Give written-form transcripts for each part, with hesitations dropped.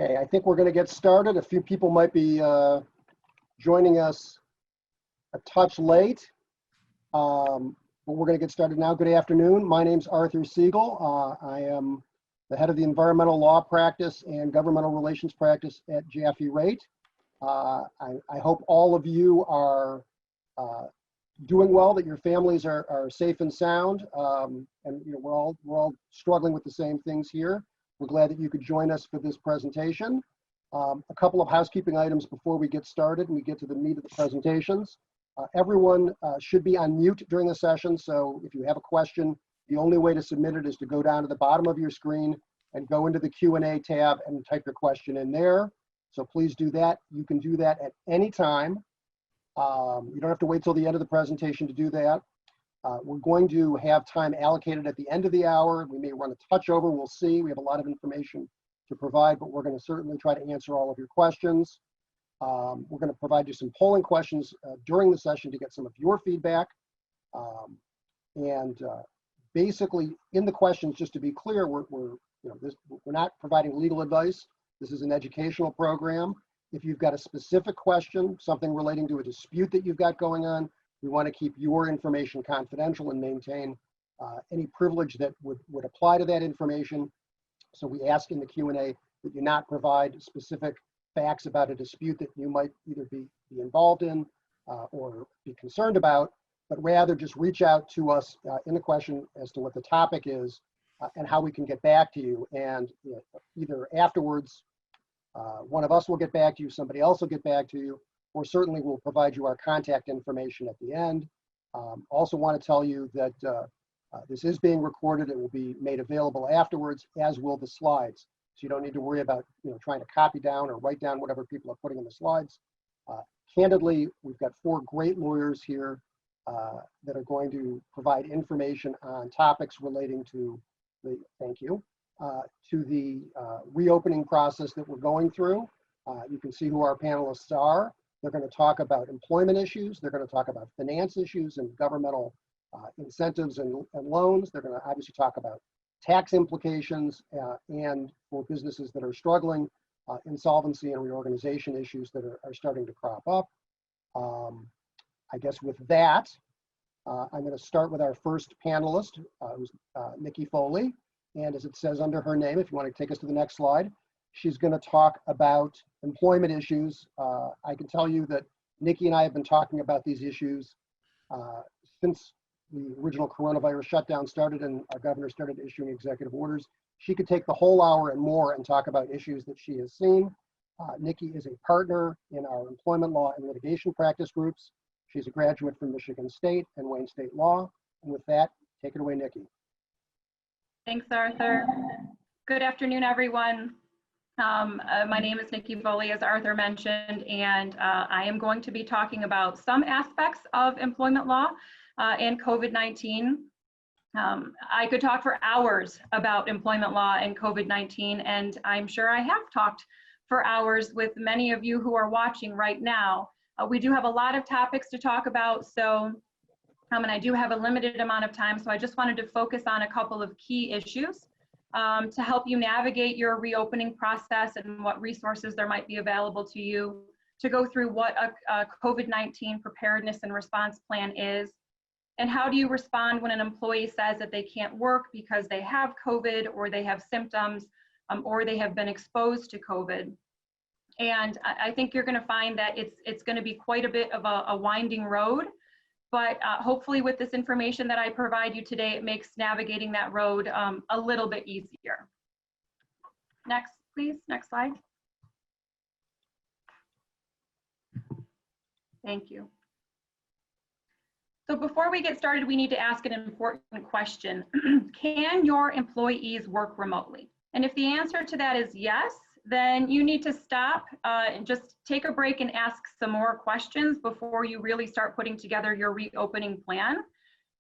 Okay, I think we're going to get started. A few people might be joining us a touch late, but we're going to get started now. Good afternoon. My name's Arthur Siegel. I am the head of the environmental law practice and governmental relations practice at Jaffe. I hope all of you are doing well, that your families are safe and sound, and you know, we're all struggling with the same things here. We're glad that you could join us for this presentation. A couple of housekeeping items before we get started and we get to the meat of the presentations. Everyone should be on mute during the session, so if you have a question, the only way to submit it is to go down to the bottom of your screen and go into the Q&A tab and type your question in there. So please do that. You can do that at any time. You don't have to wait till the end of the presentation to do that. We're going to have time allocated at the end of the hour. We may run a touch over, we'll see. We have a lot of information to provide, but we're going to certainly try to answer all of your questions. We're going to provide you some polling questions during the session to get some of your feedback. Basically, in the questions, just to be clear, we're not providing legal advice. This is an educational program. If you've got a specific question, something relating to a dispute that you've got going on, we want to keep your information confidential and maintain any privilege that would apply to that information. So we ask in the Q&A that you not provide specific facts about a dispute that you might either be involved in or be concerned about, but rather just reach out to us in the question as to what the topic is and how we can get back to you. And either afterwards, one of us will get back to you, somebody else will get back to you, or certainly we'll provide you our contact information at the end. Also want to tell you that this is being recorded. It will be made available afterwards, as will the slides. So you don't need to worry about trying to copy down or write down whatever people are putting in the slides. Candidly, we've got 4 great lawyers here that are going to provide information on topics relating to the, to the reopening process that we're going through. You can see who our panelists are. They're going to talk about employment issues. They're going to talk about finance issues and governmental incentives and loans. They're going to obviously talk about tax implications and for businesses that are struggling, insolvency and reorganization issues that are starting to crop up. I guess with that, I'm going to start with our first panelist, who's Nikki Foley. And as it says under her name, if you want to take us to the next slide, she's going to talk about employment issues. I can tell you that Nikki and I have been talking about these issues since the original coronavirus shutdown started and our governor started issuing executive orders. She could take the whole hour and more and talk about issues that she has seen. Nikki is a partner in our employment law and litigation practice groups. She's a graduate from Michigan State and Wayne State Law. And with that, take it away, Nikki. Thanks, Arthur. Good afternoon, everyone. My name is Nikki Foley, as Arthur mentioned, and I am going to be talking about some aspects of employment law and COVID-19. I could talk for hours about employment law and COVID-19, and I'm sure I have talked for hours with many of you who are watching right now. We do have a lot of topics to talk about, so and I do have a limited amount of time, so I just wanted to focus on a couple of key issues to help you navigate your reopening process and what resources there might be available to you, to go through what a COVID-19 preparedness and response plan is, and how do you respond when an employee says that they can't work because they have COVID or they have symptoms or they have been exposed to COVID. And I think you're going to find that it's going to be quite a bit of a winding road. But hopefully with this information that I provide you today, it makes navigating that road a little bit easier. Next, please, next slide. Thank you. So before we get started, we need to ask an important question. Can your employees work remotely? And if the answer to that is yes, then you need to stop and just take a break and ask some more questions before you really start putting together your reopening plan.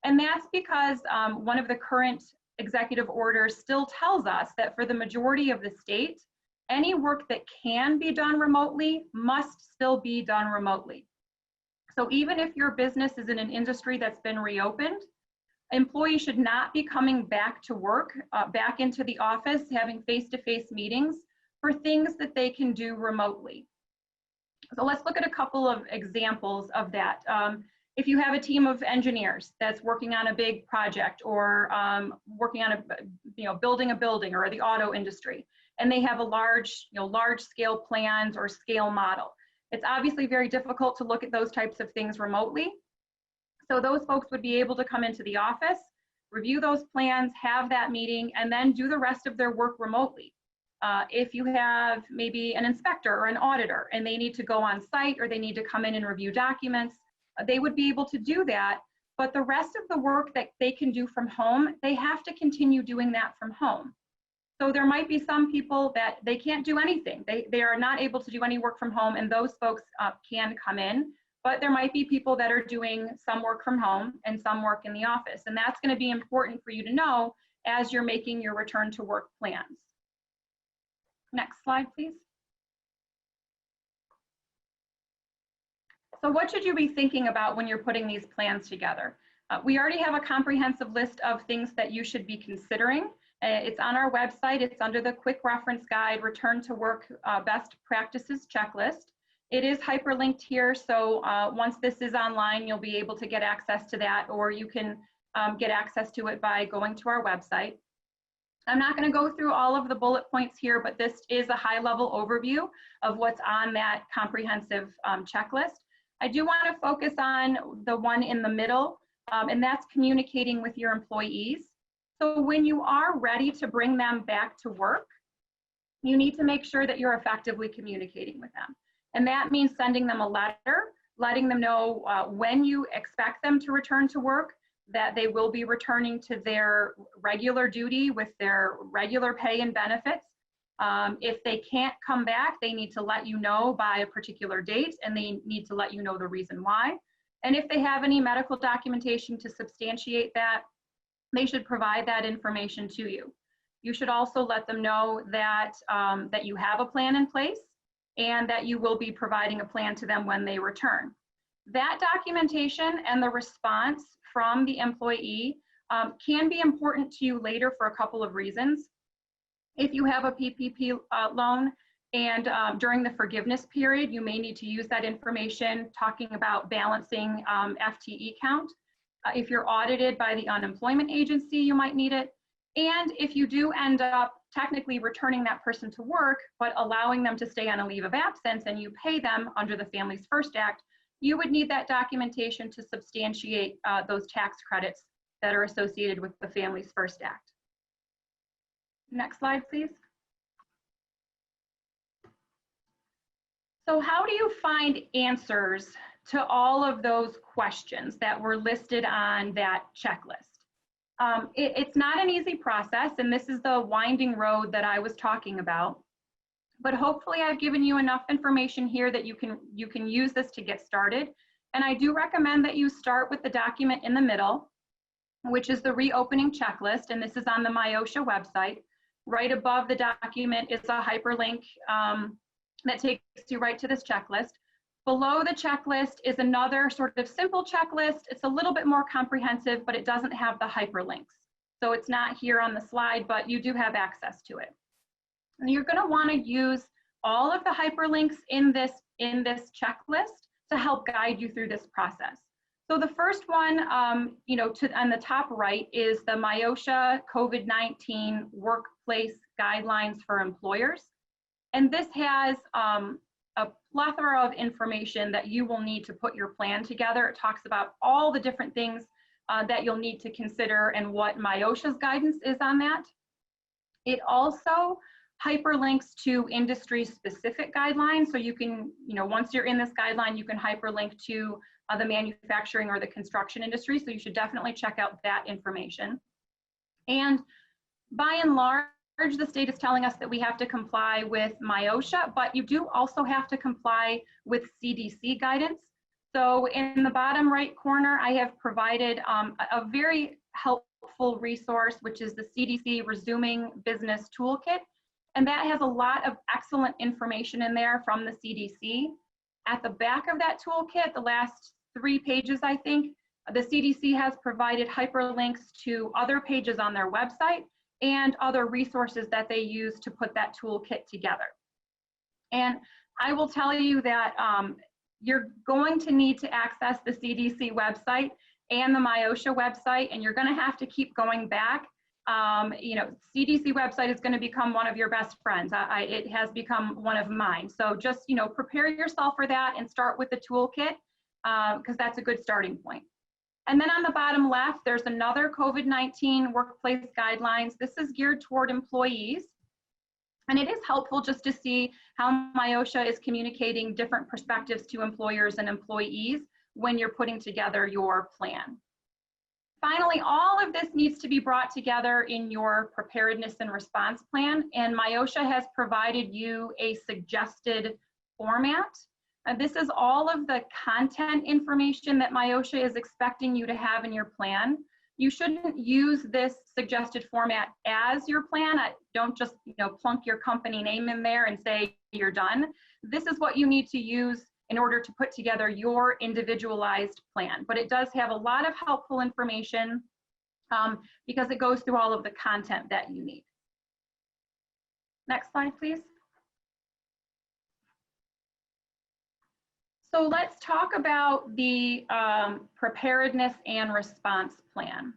And that's because one of the current executive orders still tells us that for the majority of the state, any work that can be done remotely must still be done remotely. So even if your business is in an industry that's been reopened, employees should not be coming back to work, back into the office, having face-to-face meetings for things that they can do remotely. So let's look at a couple of examples of that. If you have a team of engineers that's working on a big project or working on building a building or the auto industry, and they have a large scale plans or scale model, it's obviously very difficult to look at those types of things remotely. So those folks would be able to come into the office, review those plans, have that meeting, and then do the rest of their work remotely. If you have maybe an inspector or an auditor and they need to go on site or they need to come in and review documents, they would be able to do that. But the rest of the work that they can do from home, they have to continue doing that from home. So there might be some people that they can't do anything. They are not able to do any work from home, and those folks can come in. But there might be people that are doing some work from home and some work in the office. And that's going to be important for you to know as you're making your return to work plans. Next slide, please. So what should you be thinking about when you're putting these plans together? We already have a comprehensive list of things that you should be considering. It's on our website. It's under the quick reference guide, return to work best practices checklist. It is hyperlinked here, so once this is online, you'll be able to get access to that, or you can get access to it by going to our website. I'm not going to go through all of the bullet points here, but this is a high-level overview of what's on that comprehensive checklist. I do want to focus on the one in the middle, and that's communicating with your employees. So when you are ready to bring them back to work, you need to make sure that you're effectively communicating with them. And that means sending them a letter, letting them know when you expect them to return to work, that they will be returning to their regular duty with their regular pay and benefits. If they can't come back, they need to let you know by a particular date, and they need to let you know the reason why. And if they have any medical documentation to substantiate that, they should provide that information to you. You should also let them know that, that you have a plan in place and that you will be providing a plan to them when they return. That documentation and the response from the employee can be important to you later for a couple of reasons. If you have a PPP loan and during the forgiveness period, you may need to use that information talking about balancing FTE count. If you're audited by the unemployment agency, you might need it. And if you do end up technically returning that person to work, but allowing them to stay on a leave of absence and you pay them under the Families First Act, you would need that documentation to substantiate those tax credits that are associated with the Families First Act. Next slide, please. So how do you find answers to all of those questions that were listed on that checklist? It's not an easy process, and this is the winding road that I was talking about. But hopefully I've given you enough information here that you can use this to get started. And I do recommend that you start with the document in the middle, which is the reopening checklist, and this is on the MyOSHA website. Right above the document is a hyperlink that takes you right to this checklist. Below the checklist is another sort of simple checklist. It's a little bit more comprehensive, but it doesn't have the hyperlinks. So it's not here on the slide, but you do have access to it. And you're going to want to use all of the hyperlinks in this checklist to help guide you through this process. So the first one, on the top right is the MyOSHA COVID-19 Workplace Guidelines for Employers. And this has a plethora of information that you will need to put your plan together. It talks about all the different things that you'll need to consider and what MyOSHA's guidance is on that. It also hyperlinks to industry-specific guidelines. So you can, once you're in this guideline, you can hyperlink to the manufacturing or the construction industry. So you should definitely check out that information. And by and large, the state is telling us that we have to comply with MyOSHA, but you do also have to comply with CDC guidance. So in the bottom right corner, I have provided a very helpful resource, which is the CDC Resuming Business Toolkit. And that has a lot of excellent information in there from the CDC. At the back of that toolkit, the last 3 pages, I think, the CDC has provided hyperlinks to other pages on their website, and other resources that they use to put that toolkit together. And I will tell you that you're going to need to access the CDC website and the MIOSHA website, and you're going to have to keep going back. You know, CDC website is going to become one of your best friends. It has become one of mine. So just, you know, prepare yourself for that and start with the toolkit, because that's a good starting point. And then on the bottom left, there's another COVID-19 workplace guidelines. This is geared toward employees. And it is helpful just to see how MIOSHA is communicating different perspectives to employers and employees when you're putting together your plan. Finally, all of this needs to be brought together in your preparedness and response plan, and MIOSHA has provided you a suggested format. This is all of the content information that MIOSHA is expecting you to have in your plan. You shouldn't use this suggested format as your plan. Don't just, you know, plunk your company name in there and say you're done. This is what you need to use in order to put together your individualized plan. But it does have a lot of helpful information because it goes through all of the content that you need. Next slide, please. So let's talk about the preparedness and response plan.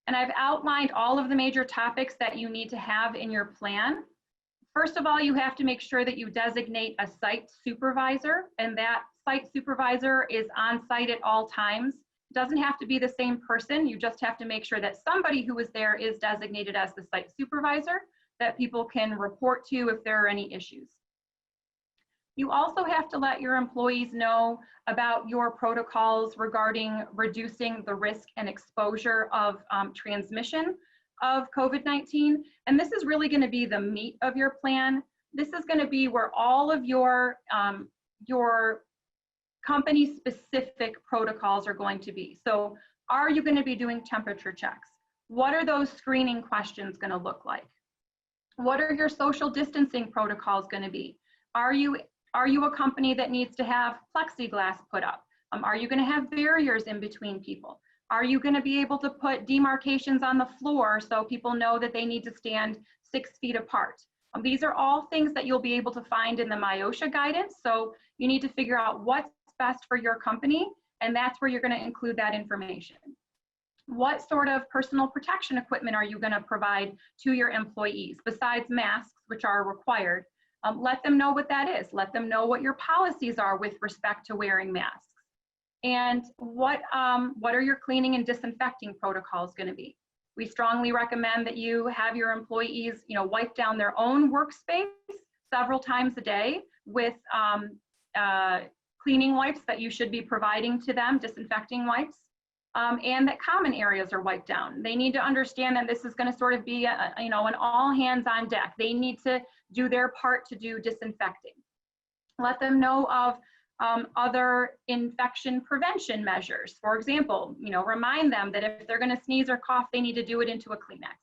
And I've outlined all of the major topics that you need to have in your plan. First of all, you have to make sure that you designate a site supervisor, and that site supervisor is on site at all times. It doesn't have to be the same person. You just have to make sure that somebody who is there is designated as the site supervisor that people can report to if there are any issues. You also have to let your employees know about your protocols regarding reducing the risk and exposure of transmission of COVID-19. And this is really going to be the meat of your plan. This is going to be where all of your company specific protocols are going to be. So are you going to be doing temperature checks? What are those screening questions going to look like? What are your social distancing protocols going to be? Are you a company that needs to have plexiglass put up? Are you going to have barriers in between people? Are you going to be able to put demarcations on the floor so people know that they need to stand 6 feet apart? These are all things that you'll be able to find in the MIOSHA guidance. So you need to figure out what's best for your company, and that's where you're going to include that information. What sort of personal protection equipment are you going to provide to your employees besides masks, which are required? Let them know what that is. Let them know what your policies are with respect to wearing masks. And what are your cleaning and disinfecting protocols going to be? We strongly recommend that you have your employees, you know, wipe down their own workspace several times a day with cleaning wipes that you should be providing to them, disinfecting wipes, and that common areas are wiped down. They need to understand that this is going to sort of be, you know, an all hands on deck. They need to do their part to do disinfecting. Let them know of other infection prevention measures. For example, you know, remind them that if they're going to sneeze or cough, they need to do it into a Kleenex.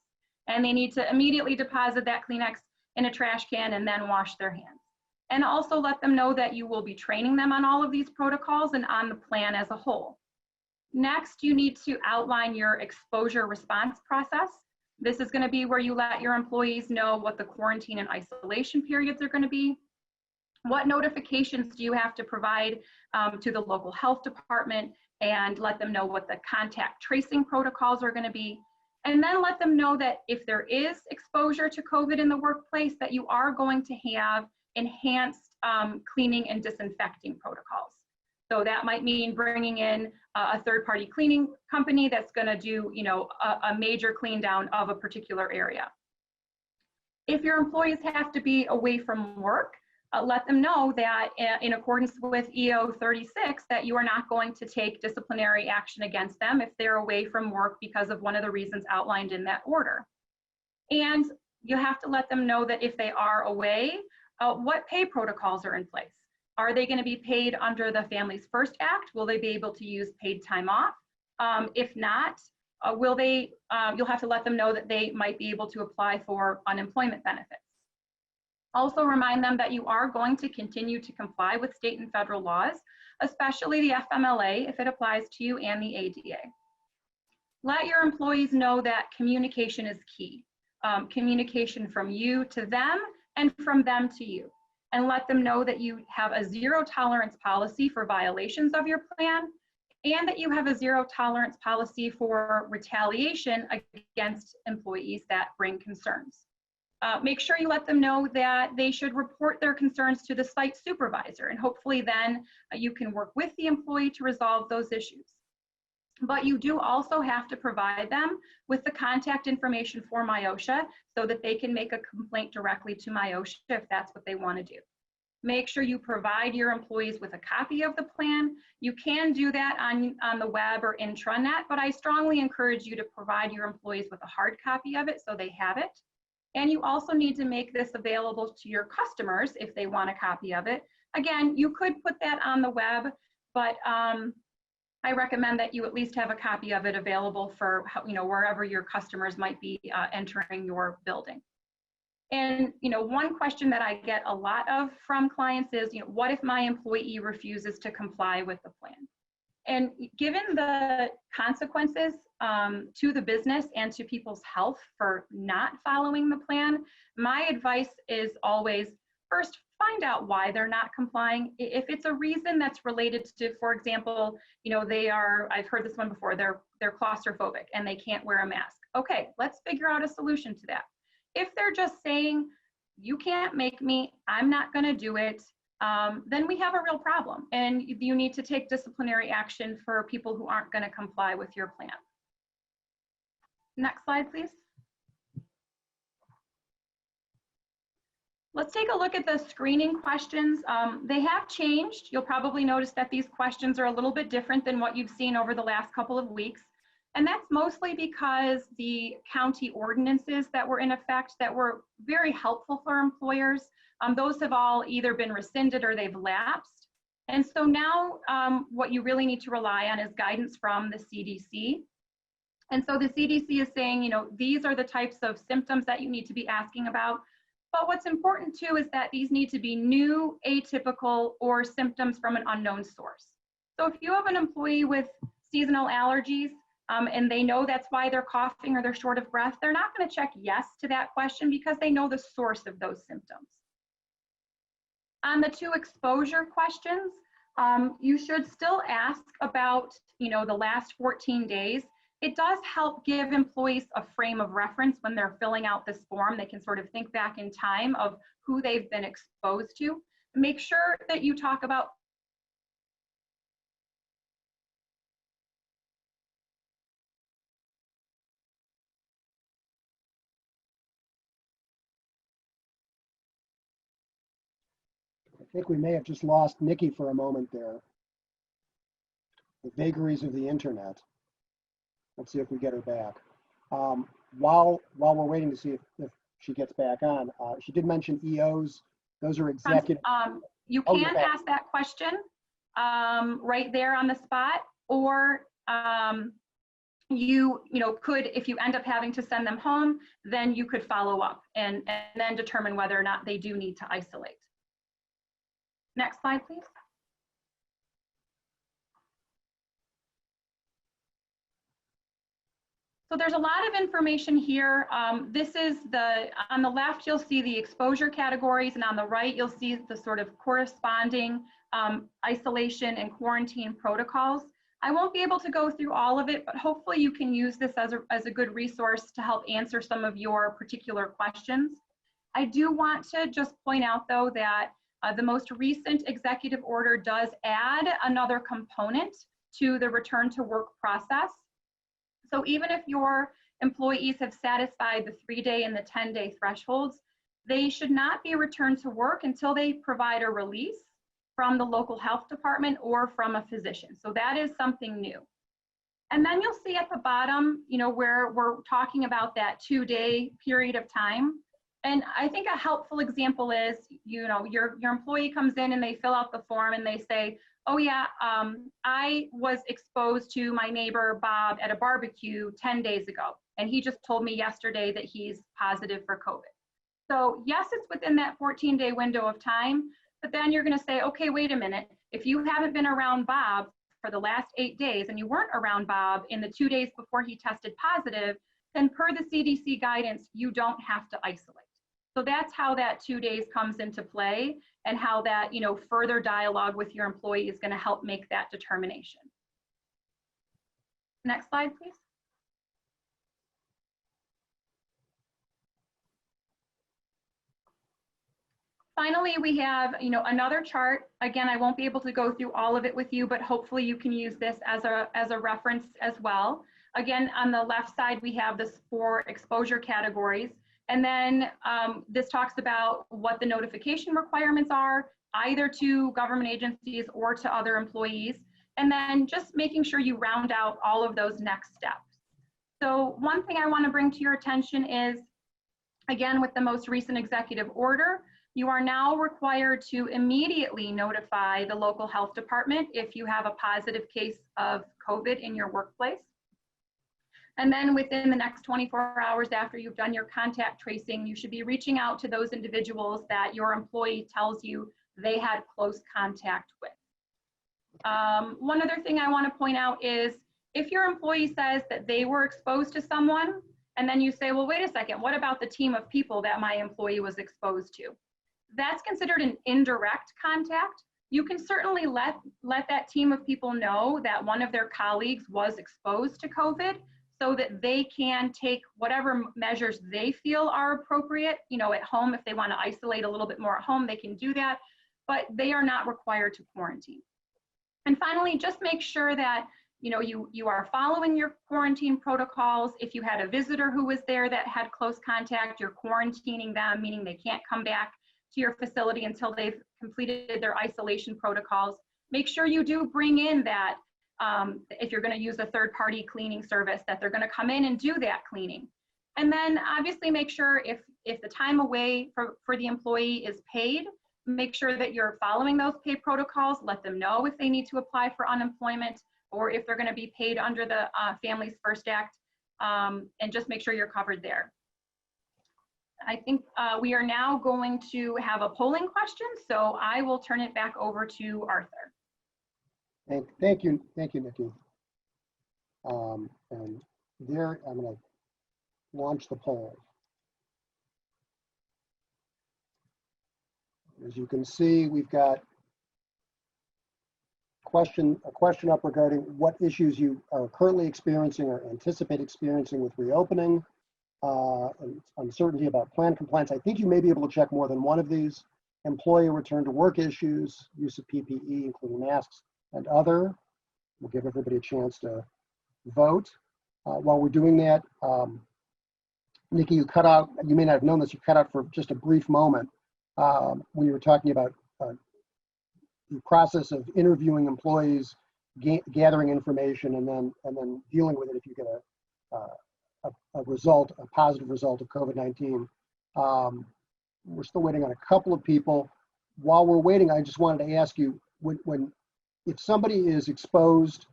And they need to immediately deposit that Kleenex in a trash can and then wash their hands. And also let them know that you will be training them on all of these protocols and on the plan as a whole. Next, you need to outline your exposure response process. This is going to be where you let your employees know what the quarantine and isolation periods are going to be. What notifications do you have to provide to the local health department, and let them know what the contact tracing protocols are going to be. And then let them know that if there is exposure to COVID in the workplace, that you are going to have enhanced cleaning and disinfecting protocols. So that might mean bringing in a third-party cleaning company that's going to do, you know, a major clean down of a particular area. If your employees have to be away from work, let them know that in accordance with EO 36, that you are not going to take disciplinary action against them if they're away from work because of one of the reasons outlined in that order. And you have to let them know that if they are away, what pay protocols are in place. Are they going to be paid under the Families First Act? Will they be able to use paid time off? If not, you'll have to let them know that they might be able to apply for unemployment benefits. Also remind them that you are going to continue to comply with state and federal laws, especially the FMLA if it applies to you, and the ADA. Let your employees know that communication is key. communication from you to them and from them to you. And let them know that you have a zero tolerance policy for violations of your plan, and that you have a zero tolerance policy for retaliation against employees that bring concerns. Make sure you let them know that they should report their concerns to the site supervisor, and hopefully then you can work with the employee to resolve those issues. But you do also have to provide them with the contact information for MIOSHA so that they can make a complaint directly to MIOSHA if that's what they want to do. Make sure you provide your employees with a copy of the plan. You can do that on the web or intranet, but I strongly encourage you to provide your employees with a hard copy of it so they have it. And you also need to make this available to your customers if they want a copy of it. Again, you could put that on the web, but I recommend that you at least have a copy of it available for, wherever your customers might be entering your building. And one question that I get a lot of from clients is, what if my employee refuses to comply with the plan? And given the consequences to the business and to people's health for not following the plan, my advice is always, first, find out why they're not complying. If it's a reason that's related to, for example, I've heard this one before, they're claustrophobic and they can't wear a mask. Okay, let's figure out a solution to that. If they're just saying, you can't make me, I'm not gonna do it, then we have a real problem, and you need to take disciplinary action for people who aren't gonna comply with your plan. Next slide, please. Let's take a look at the screening questions. They have changed. You'll probably notice that these questions are a little bit different than what you've seen over the last couple of weeks. And that's mostly because the county ordinances that were in effect that were very helpful for employers, those have all either been rescinded or they've lapsed. And so now what you really need to rely on is guidance from the CDC. And so the CDC is saying, these are the types of symptoms that you need to be asking about. But what's important too is that these need to be new, atypical, or symptoms from an unknown source. So if you have an employee with seasonal allergies, and they know that's why they're coughing or they're short of breath, they're not going to check yes to that question because they know the source of those symptoms. On the 2 exposure questions, you should still ask about, the last 14 days. It does help give employees a frame of reference when they're filling out this form. They can sort of think back in time of who they've been exposed to. Make sure that you talk about I think we may have just lost Nikki for a moment there. The vagaries of the internet. Let's see if we get her back. While we're waiting to see if she gets back on, she did mention EOs. Those are executive. You can ask that question right there on the spot, or you could, if you end up having to send them home, then you could follow up and then determine whether or not they do need to isolate. Next slide, please. So there's a lot of information here. This is on the left, you'll see the exposure categories, and on the right, you'll see the sort of corresponding isolation and quarantine protocols. I won't be able to go through all of it, but hopefully you can use this as a good resource to help answer some of your particular questions. I do want to just point out, though, that the most recent executive order does add another component to the return to work process. So even if your employees have satisfied the 3-day and the 10-day thresholds, they should not be returned to work until they provide a release from the local health department or from a physician. So that is something new. And then you'll see at the bottom, where we're talking about that 2-day period of time. And I think a helpful example is, your employee comes in and they fill out the form and they say, oh yeah, I was exposed to my neighbor Bob at a barbecue 10 days ago, and he just told me yesterday that he's positive for COVID. So yes, it's within that 14-day window of time, but then you're gonna say, okay, wait a minute, if you haven't been around Bob for the last 8 days and you weren't around Bob in the 2 days before he tested positive, then per the CDC guidance, you don't have to isolate. So that's how that 2 days comes into play, and how that, you know, further dialogue with your employee is going to help make that determination. Next slide, please. Finally, we have, you know, another chart. Again, I won't be able to go through all of it with you, but hopefully you can use this as a reference as well. Again, on the left side, we have the 4 exposure categories. And then this talks about what the notification requirements are, either to government agencies or to other employees. And then just making sure you round out all of those next steps. So one thing I want to bring to your attention is, again, with the most recent executive order, you are now required to immediately notify the local health department if you have a positive case of COVID in your workplace. And then within the next 24 hours after you've done your contact tracing, you should be reaching out to those individuals that your employee tells you they had close contact with. One other thing I want to point out is, if your employee says that they were exposed to someone, and then you say, well, wait a second, what about the team of people that my employee was exposed to? That's considered an indirect contact. You can certainly let that team of people know that one of their colleagues was exposed to COVID, so that they can take whatever measures they feel are appropriate. You know, at home, if they want to isolate a little bit more at home, they can do that, but they are not required to quarantine. And finally, just make sure that, you know, you are following your quarantine protocols. If you had a visitor who was there that had close contact, you're quarantining them, meaning they can't come back to your facility until they've completed their isolation protocols. Make sure you do bring in that, if you're going to use a third-party cleaning service, that they're going to come in and do that cleaning. And then obviously make sure if the time away for the employee is paid, make sure that you're following those pay protocols. Let them know if they need to apply for unemployment, or if they're going to be paid under the Families First Act, and just make sure you're covered there. I think we are now going to have a polling question, so I will turn it back over to Arthur. Thank you, Nikki. And there, I'm going to launch the poll. As you can see, we've got a question up regarding what issues you are currently experiencing or anticipate experiencing with reopening, and uncertainty about plan compliance. I think you may be able to check more than one of these. Employee return to work issues, use of PPE, including masks, and other. We'll give everybody a chance to vote. While we're doing that, Nikki, you cut out, you may not have known this, you cut out for just a brief moment when you were talking about the process of interviewing employees, gathering information, and then dealing with it if you get a positive result of COVID-19. We're still waiting on a couple of people. While we're waiting, I just wanted to ask you, if somebody is exposed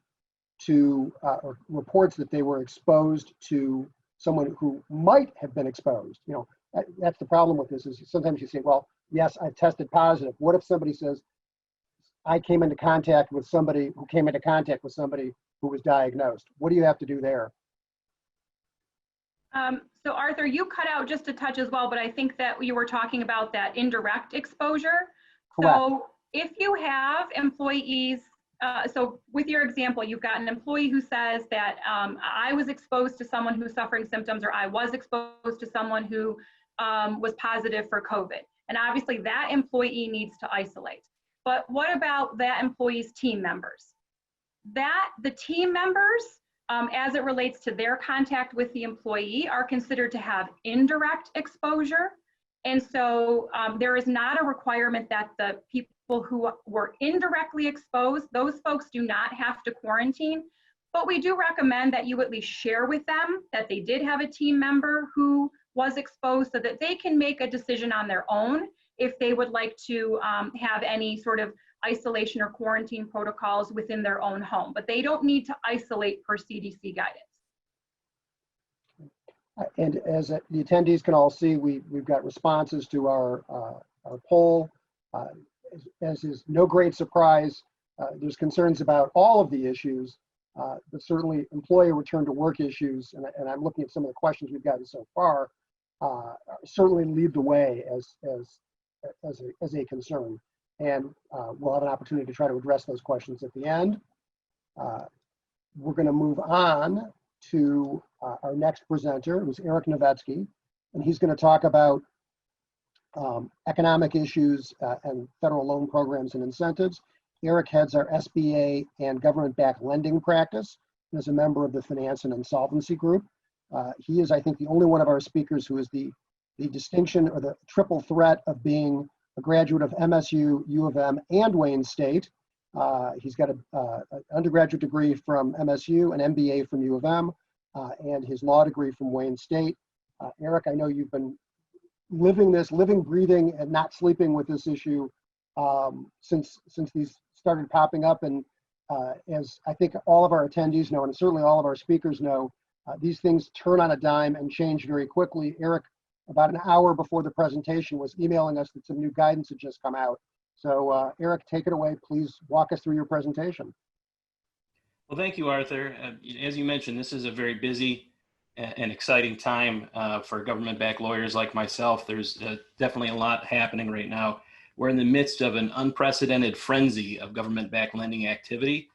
to or reports that they were exposed to someone who might have been exposed, you know, that's the problem with this, is sometimes you say, well, yes, I tested positive. What if somebody says, I came into contact with somebody who came into contact with somebody who was diagnosed? What do you have to do there? So Arthur, you cut out just a touch as well, but I think that you were talking about that indirect exposure. Correct. So if you have employees, so with your example, you've got an employee who says that I was exposed to someone who's suffering symptoms, or I was exposed to someone who was positive for COVID. And obviously that employee needs to isolate. But what about that employee's team members? The team members, as it relates to their contact with the employee, are considered to have indirect exposure. And so there is not a requirement that the people who were indirectly exposed, those folks do not have to quarantine. But we do recommend that you at least share with them that they did have a team member who was exposed, so that they can make a decision on their own if they would like to have any sort of isolation or quarantine protocols within their own home. But they don't need to isolate per CDC guidance. And as the attendees can all see, we've got responses to our poll. As is no great surprise, there's concerns about all of the issues, but certainly employer return to work issues, and I'm looking at some of the questions we've gotten so far, certainly lead the way as a concern. And we'll have an opportunity to try to address those questions at the end. We're going to move on to our next presenter, who's Eric Novetzky, and he's going to talk about economic issues and federal loan programs and incentives. Eric heads our SBA and government-backed lending practice and is a member of the Finance and Insolvency Group. He is, I think, the only one of our speakers who is the distinction or the triple threat of being a graduate of MSU, U of M, and Wayne State. He's got an undergraduate degree from MSU, an MBA from U of M, and his law degree from Wayne State. Eric, I know you've been living, breathing, and not sleeping with this issue since these started popping up. And as I think all of our attendees know, and certainly all of our speakers know, these things turn on a dime and change very quickly. Eric, about an hour before the presentation, was emailing us that some new guidance had just come out. So Eric, take it away. Please walk us through your presentation. Well, thank you, Arthur. As you mentioned, this is a very busy and exciting time for government-backed lawyers like myself. There's definitely a lot happening right now. We're in the midst of an unprecedented frenzy of government-backed lending activity.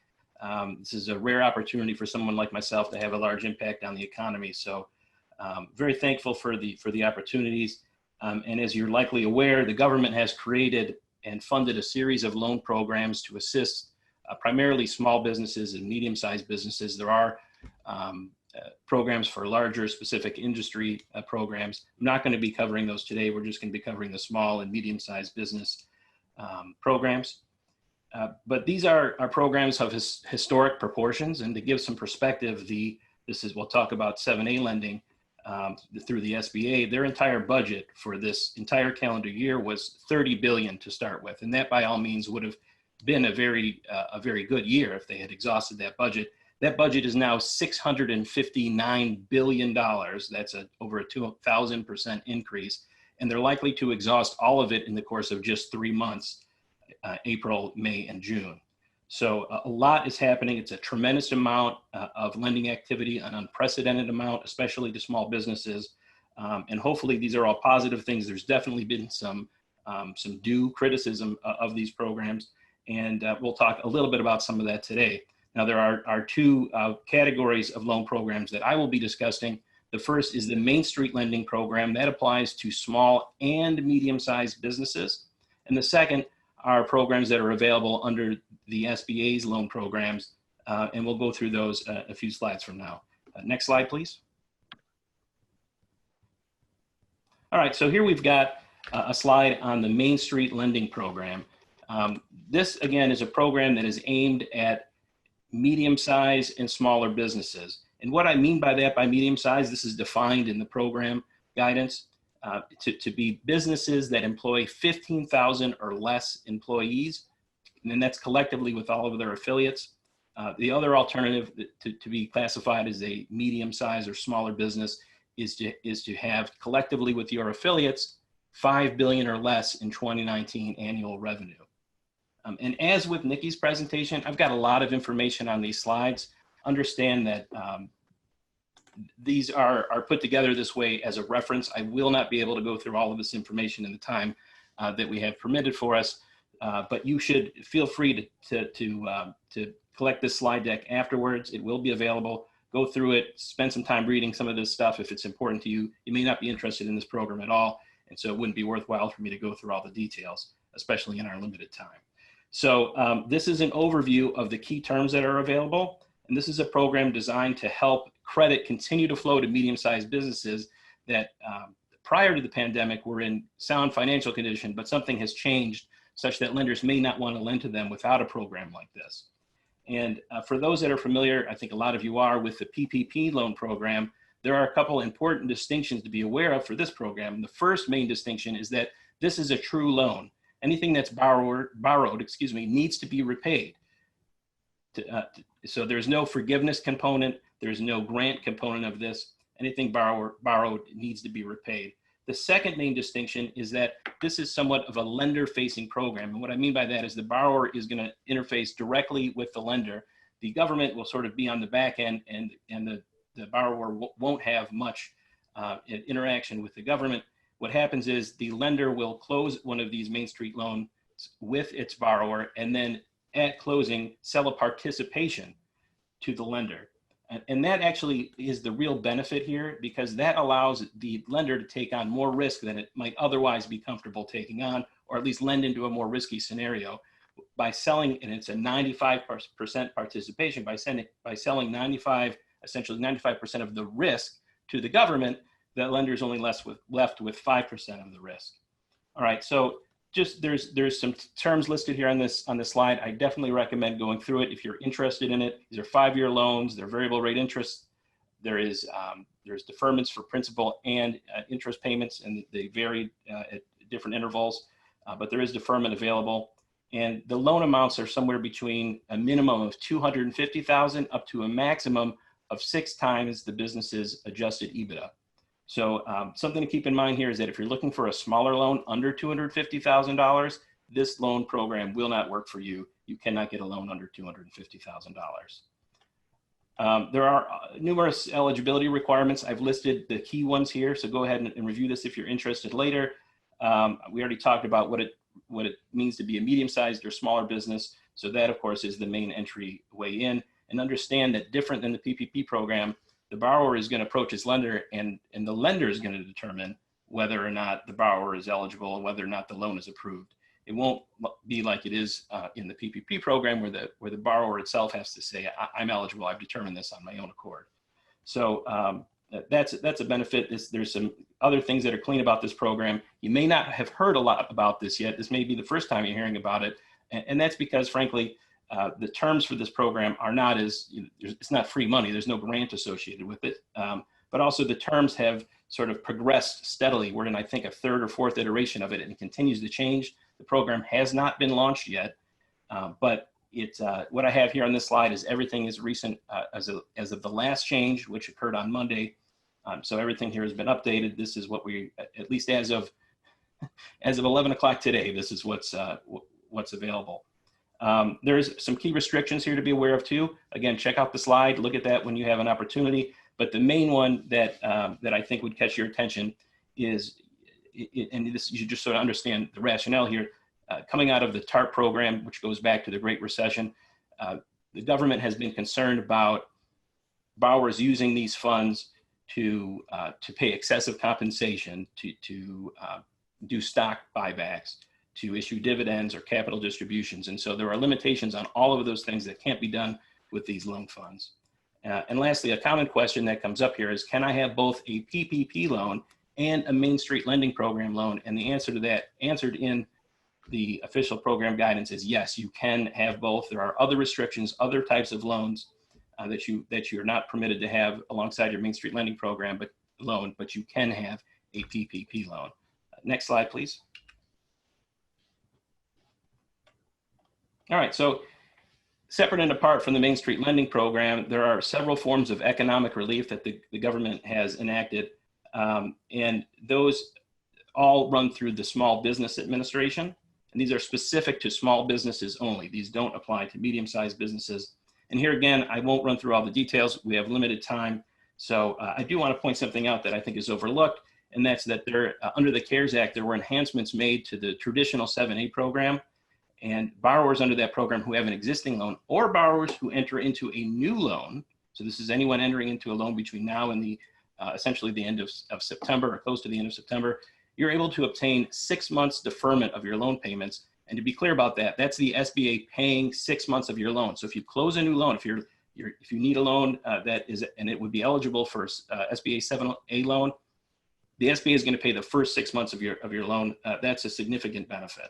This is a rare opportunity for someone like myself to have a large impact on the economy. So very thankful for the opportunities. And as you're likely aware, the government has created and funded a series of loan programs to assist primarily small businesses and medium-sized businesses. There are programs for larger specific industry programs. I'm not going to be covering those today. We're just going to be covering the small and medium-sized business programs. But these are programs of historic proportions, and to give some perspective, we'll talk about 7A lending through the SBA. Their entire budget for this entire calendar year was $30 billion to start with, and that by all means would have been a very good year if they had exhausted that budget. That budget is now $659 billion. That's over a 2,000% increase, and they're likely to exhaust all of it in the course of just 3 months. April, May, and June. So a lot is happening. It's a tremendous amount of lending activity, an unprecedented amount, especially to small businesses. And hopefully these are all positive things. There's definitely been some due criticism of these programs. And we'll talk a little bit about some of that today. Now, there are two categories of loan programs that I will be discussing. The first is the Main Street Lending Program. That applies to small and medium-sized businesses. And the second are programs that are available under the SBA's loan programs, and we'll go through those a few slides from now. Next slide, please. All right, so here we've got a slide on the Main Street Lending Program. This, again, is a program that is aimed at medium-sized and smaller businesses. And what I mean by that, by medium-sized, this is defined in the program guidance. To be businesses that employ 15,000 or less employees, and that's collectively with all of their affiliates. The other alternative to be classified as a medium-sized or smaller business is to have collectively with your affiliates 5 billion or less in 2019 annual revenue. And as with Nikki's presentation, I've got a lot of information on these slides. Understand that these are put together this way as a reference. I will not be able to go through all of this information in the time that we have permitted for us, but you should feel free to collect this slide deck afterwards. It will be available. Go through it, spend some time reading some of this stuff if it's important to you. You may not be interested in this program at all, and so it wouldn't be worthwhile for me to go through all the details, especially in our limited time. So this is an overview of the key terms that are available, and this is a program designed to help credit continue to flow to medium-sized businesses that prior to the pandemic were in sound financial condition, but something has changed such that lenders may not want to lend to them without a program like this. And for those that are familiar, I think a lot of you are, with the PPP loan program, there are a couple important distinctions to be aware of for this program. The first main distinction is that this is a true loan. Anything that's borrowed, needs to be repaid. So there's no forgiveness component. There's no grant component of this. Anything borrowed needs to be repaid. The second main distinction is that this is somewhat of a lender-facing program. And what I mean by that is the borrower is going to interface directly with the lender. the government will sort of be on the back end, and the borrower won't have much interaction with the government. What happens is the lender will close one of these Main Street loans with its borrower, and then at closing sell a participation to the lender. And that actually is the real benefit here, because that allows the lender to take on more risk than it might otherwise be comfortable taking on, or at least lend into a more risky scenario by selling. And it's a 95% participation by selling essentially 95% of the risk to the government. That lender is only left with 5% of the risk. All right, so just there's some terms listed here on this slide. I definitely recommend going through it if you're interested in it. These are 5-year loans. They're variable rate interest. There's deferments for principal and interest payments, and they vary at different intervals, but there is deferment available. And the loan amounts are somewhere between a minimum of $250,000 up to a maximum of 6 times the business's adjusted EBITDA. So something to keep in mind here is that if you're looking for a smaller loan under $250,000, this loan program will not work for you. You cannot get a loan under $250,000. There are numerous eligibility requirements. I've listed the key ones here, so go ahead and review this if you're interested later. We already talked about what it means to be a medium-sized or smaller business. So that, of course, is the main entry way in. And understand that different than the PPP program, the borrower is going to approach his lender, and the lender is going to determine whether or not the borrower is eligible and whether or not the loan is approved. It won't be like it is in the PPP program where the borrower itself has to say, I'm eligible, I've determined this on my own accord. So that's a benefit. There's some other things that are clean about this program. You may not have heard a lot about this yet. This may be the first time you're hearing about it. And that's because, frankly, the terms for this program are not it's not free money. There's no grant associated with it. But also the terms have sort of progressed steadily. We're in, I think, a 3rd or 4th iteration of it, and it continues to change. The program has not been launched yet, but what I have here on this slide is everything is recent as of the last change, which occurred on Monday. So everything here has been updated. This is what we, at least as of 11 o'clock today, this is what's available. There's some key restrictions here to be aware of too. Again, check out the slide, look at that when you have an opportunity. But the main one that I think would catch your attention is, and this, you should just sort of understand the rationale here, coming out of the TARP program, which goes back to the Great Recession, the government has been concerned about borrowers using these funds to pay excessive compensation, to do stock buybacks, to issue dividends or capital distributions. And so there are limitations on all of those things that can't be done with these loan funds. And lastly, a common question that comes up here is, can I have both a PPP loan and a Main Street Lending Program loan? And the answer to that, answered in the official program guidance, is yes, you can have both. There are other restrictions, other types of loans that you're not permitted to have alongside your Main Street Lending Program but you can have a PPP loan. Next slide, please. All right, so separate and apart from the Main Street Lending Program, there are several forms of economic relief that the government has enacted, and those all run through the Small Business Administration, and these are specific to small businesses only. These don't apply to medium-sized businesses. And here again, I won't run through all the details. We have limited time. So I do want to point something out that I think is overlooked, and that's that under the CARES Act, there were enhancements made to the traditional 7A program. And borrowers under that program who have an existing loan, or borrowers who enter into a new loan, so this is anyone entering into a loan between now and essentially the end of September or close to the end of September, you're able to obtain 6 months deferment of your loan payments. And to be clear about that, that's the SBA paying 6 months of your loan. So if you close a new loan, if you need a loan and it would be eligible for SBA 7A loan, the SBA is going to pay the first 6 months of your loan. That's a significant benefit.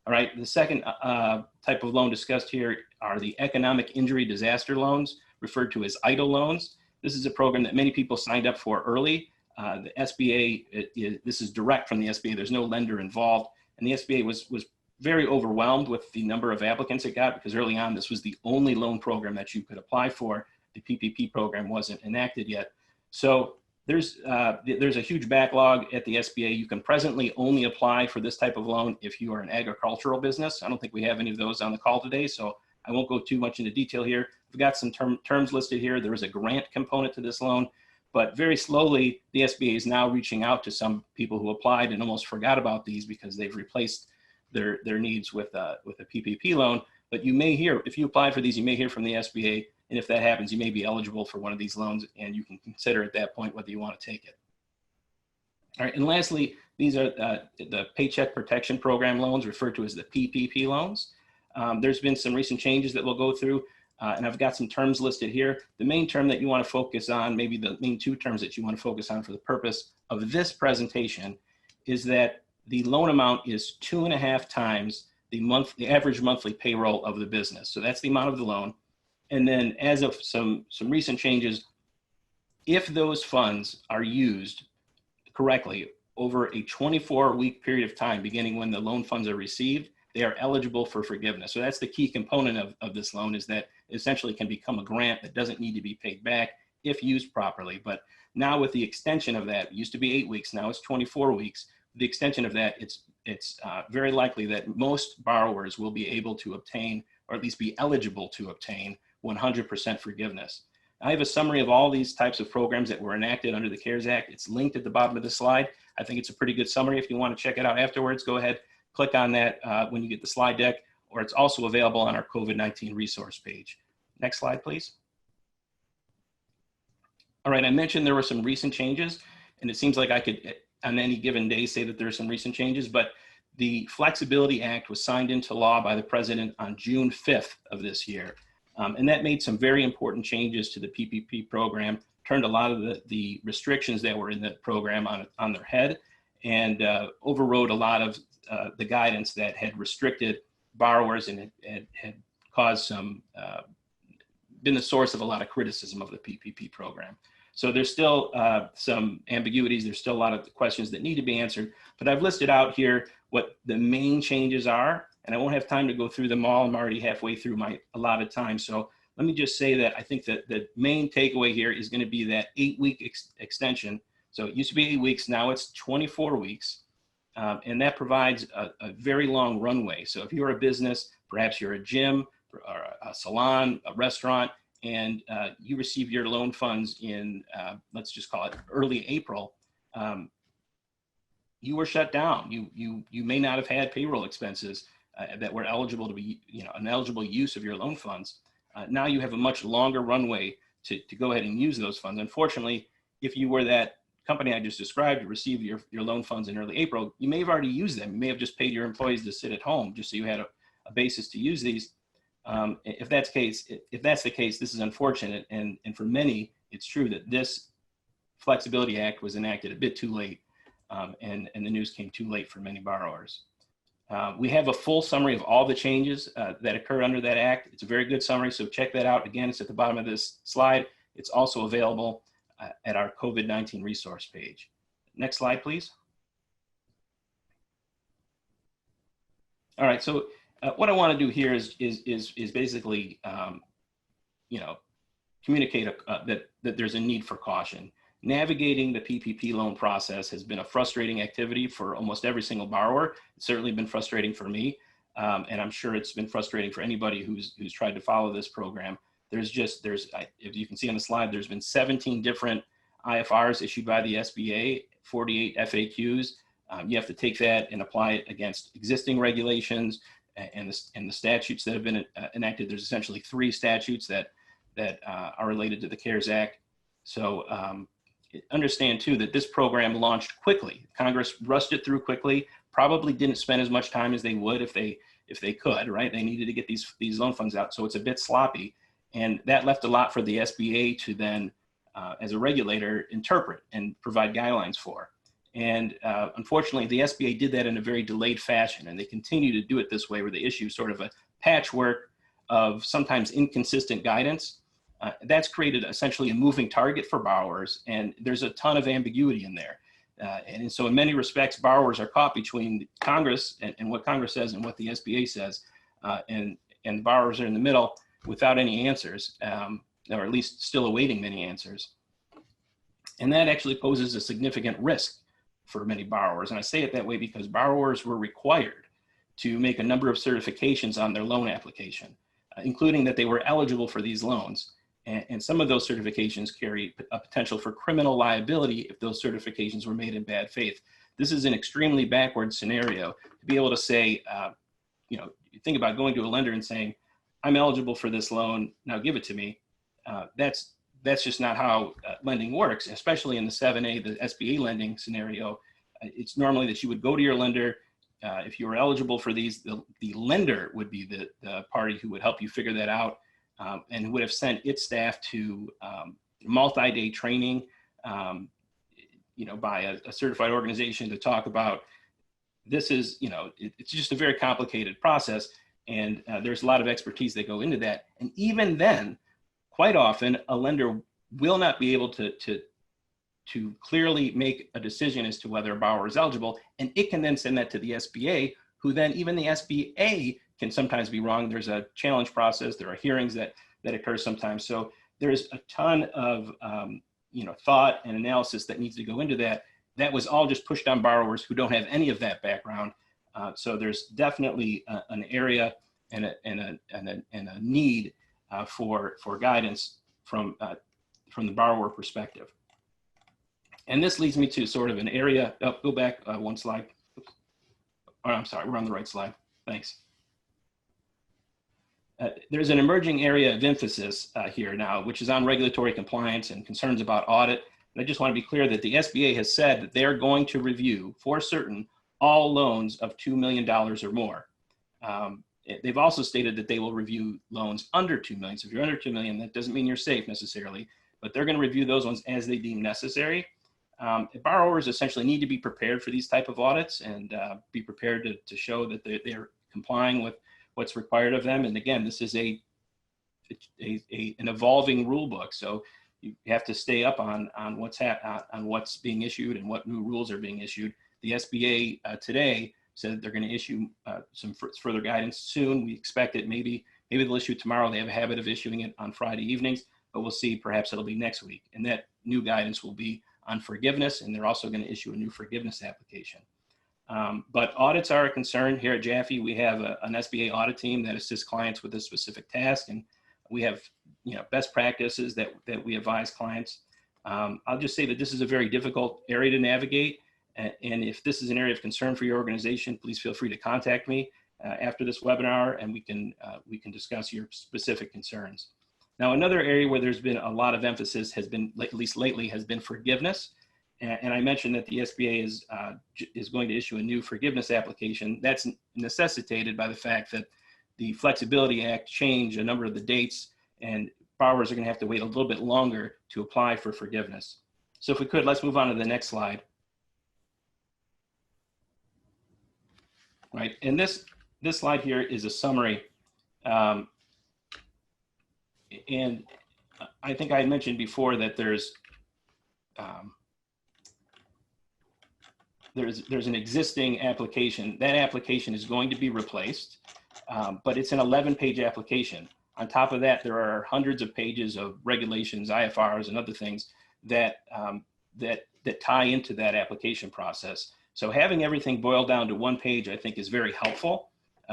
All right, the second type of loan discussed here are the economic injury disaster loans, referred to as EIDL loans. This is a program that many people signed up for early. The SBA, this is direct from the SBA. There's no lender involved. And the SBA was very overwhelmed with the number of applicants it got, because early on, this was the only loan program that you could apply for. The PPP program wasn't enacted yet. So there's a huge backlog at the SBA. You can presently only apply for this type of loan if you are an agricultural business. I don't think we have any of those on the call today, so I won't go too much into detail here. We've got some terms listed here. There is a grant component to this loan, but very slowly, the SBA is now reaching out to some people who applied and almost forgot about these because they've replaced their needs with a PPP loan. But you may hear, if you apply for these, you may hear from the SBA. And if that happens, you may be eligible for one of these loans, and you can consider at that point whether you want to take it. All right, and lastly, these are the Paycheck Protection Program loans, referred to as the PPP loans. There's been some recent changes that we'll go through, and I've got some terms listed here. The main term that you want to focus on, maybe the main two terms that you want to focus on for the purpose of this presentation, is that the loan amount is 2.5 times the average monthly payroll of the business. So that's the amount of the loan. And then as of some recent changes, if those funds are used correctly over a 24-week period of time, beginning when the loan funds are received, they are eligible for forgiveness. So that's the key component of this loan, is that it essentially can become a grant that doesn't need to be paid back if used properly. But now with the extension of that, it used to be 8 weeks, now it's 24 weeks. The extension of that, it's very likely that most borrowers will be able to obtain, or at least be eligible to obtain, 100% forgiveness. I have a summary of all these types of programs that were enacted under the CARES Act. It's linked at the bottom of the slide. I think it's a pretty good summary. If you want to check it out afterwards, go ahead, click on that when you get the slide deck, or it's also available on our COVID-19 resource page. Next slide, please. All right, I mentioned there were some recent changes, and it seems like I could, on any given day, say that there are some recent changes, but the Flexibility Act was signed into law by the President on June 5th of this year. And that made some very important changes to the PPP program, turned a lot of the restrictions that were in the program on their head, and overrode a lot of the guidance that had restricted borrowers and had caused some, been the source of a lot of criticism of the PPP program. So there's still some ambiguities. There's still a lot of questions that need to be answered, but I've listed out here what the main changes are, and I won't have time to go through them all. I'm already halfway through my allotted time. So let me just say that I think that the main takeaway here is going to be that 8-week extension. So it used to be 8 weeks, now it's 24 weeks. And that provides a very long runway. So if you're a business, perhaps you're a gym or a salon, a restaurant, and you receive your loan funds in, let's just call it early April, you were shut down. You may not have had payroll expenses that were eligible to be, an eligible use of your loan funds. Now you have a much longer runway to go ahead and use those funds. Unfortunately, if you were that company I just described to receive your loan funds in early April, you may have already used them. You may have just paid your employees to sit at home just so you had a basis to use these. If that's the case, this is unfortunate. And for many, it's true that this Flexibility Act was enacted a bit too late, and the news came too late for many borrowers. We have a full summary of all the changes that occurred under that act. It's a very good summary, so check that out. Again, it's at the bottom of this slide. It's also available at our COVID-19 resource page. Next slide, please. All right, so what I want to do here is basically, communicate that there's a need for caution. Navigating the PPP loan process has been a frustrating activity for almost every single borrower. It's certainly been frustrating for me, and I'm sure it's been frustrating for anybody who's tried to follow this program. If you can see on the slide, there's been 17 different IFRs issued by the SBA, 48 FAQs. You have to take that and apply it against existing regulations and the statutes that have been enacted. There's essentially 3 statutes that are related to the CARES Act. So understand too that this program launched quickly. Congress rushed it through quickly. Probably didn't spend as much time as they would if they could, right? They needed to get these loan funds out, so it's a bit sloppy, and that left a lot for the SBA to then, as a regulator, interpret and provide guidelines for. And unfortunately, the SBA did that in a very delayed fashion, and they continue to do it this way, where they issue sort of a patchwork of sometimes inconsistent guidance. That's created essentially a moving target for borrowers, and there's a ton of ambiguity in there. And so in many respects, borrowers are caught between Congress and what Congress says and what the SBA says, and borrowers are in the middle without any answers, or at least still awaiting many answers. And that actually poses a significant risk for many borrowers. And I say it that way because borrowers were required to make a number of certifications on their loan application. including that they were eligible for these loans. And some of those certifications carry a potential for criminal liability if those certifications were made in bad faith. This is an extremely backward scenario to be able to say, you think about going to a lender and saying, I'm eligible for this loan, now give it to me. That's just not how lending works, especially in the 7A, the SBA lending scenario. It's normally that you would go to your lender. If you were eligible for these, the lender would be the party who would help you figure that out, and would have sent its staff to multi-day training, by a certified organization to talk about this is, it's just a very complicated process, and there's a lot of expertise that go into that. And even then, quite often, a lender will not be able to clearly make a decision as to whether a borrower is eligible, and it can then send that to the SBA, who then even the SBA can sometimes be wrong. There's a challenge process. There are hearings that occur sometimes. So there's a ton of thought and analysis that needs to go into that. That was all just pushed on borrowers who don't have any of that background. So there's definitely an area and a need for guidance from the borrower perspective. And this leads me to sort of an area. Oh, go back one slide. Oops. Oh, I'm sorry, we're on the right slide. Thanks. There's an emerging area of emphasis here now, which is on regulatory compliance and concerns about audit. And I just want to be clear that the SBA has said that they're going to review, for certain, all loans of $2 million or more. They've also stated that they will review loans under $2 million. So if you're under $2 million, that doesn't mean you're safe necessarily, but they're going to review those ones as they deem necessary. Borrowers essentially need to be prepared for these type of audits and be prepared to show that they're complying with what's required of them. And again, this is an evolving rule book, so you have to stay up on what's being issued and what new rules are being issued. The SBA today said they're going to issue some further guidance soon. We expect it. Maybe they'll issue it tomorrow. They have a habit of issuing it on Friday evenings, but we'll see. Perhaps it'll be next week. And that new guidance will be on forgiveness, and they're also going to issue a new forgiveness application. But audits are a concern. Here at Jaffe, we have an SBA audit team that assists clients with a specific task, and we have best practices that we advise clients. I'll just say that this is a very difficult area to navigate, and if this is an area of concern for your organization, please feel free to contact me after this webinar, and we can discuss your specific concerns. Now, another area where there's been a lot of emphasis has been, at least lately, has been forgiveness. And I mentioned that the SBA is going to issue a new forgiveness application. That's necessitated by the fact that the Flexibility Act changed a number of the dates, and borrowers are going to have to wait a little bit longer to apply for forgiveness. So if we could, let's move on to the next slide. Right, and this slide here is a summary. And I think I mentioned before that there's an existing application. That application is going to be replaced, but it's an 11-page application. On top of that, there are hundreds of pages of regulations, IFRs, and other things that tie into that application process. So having everything boiled down to one page, I think, is very helpful.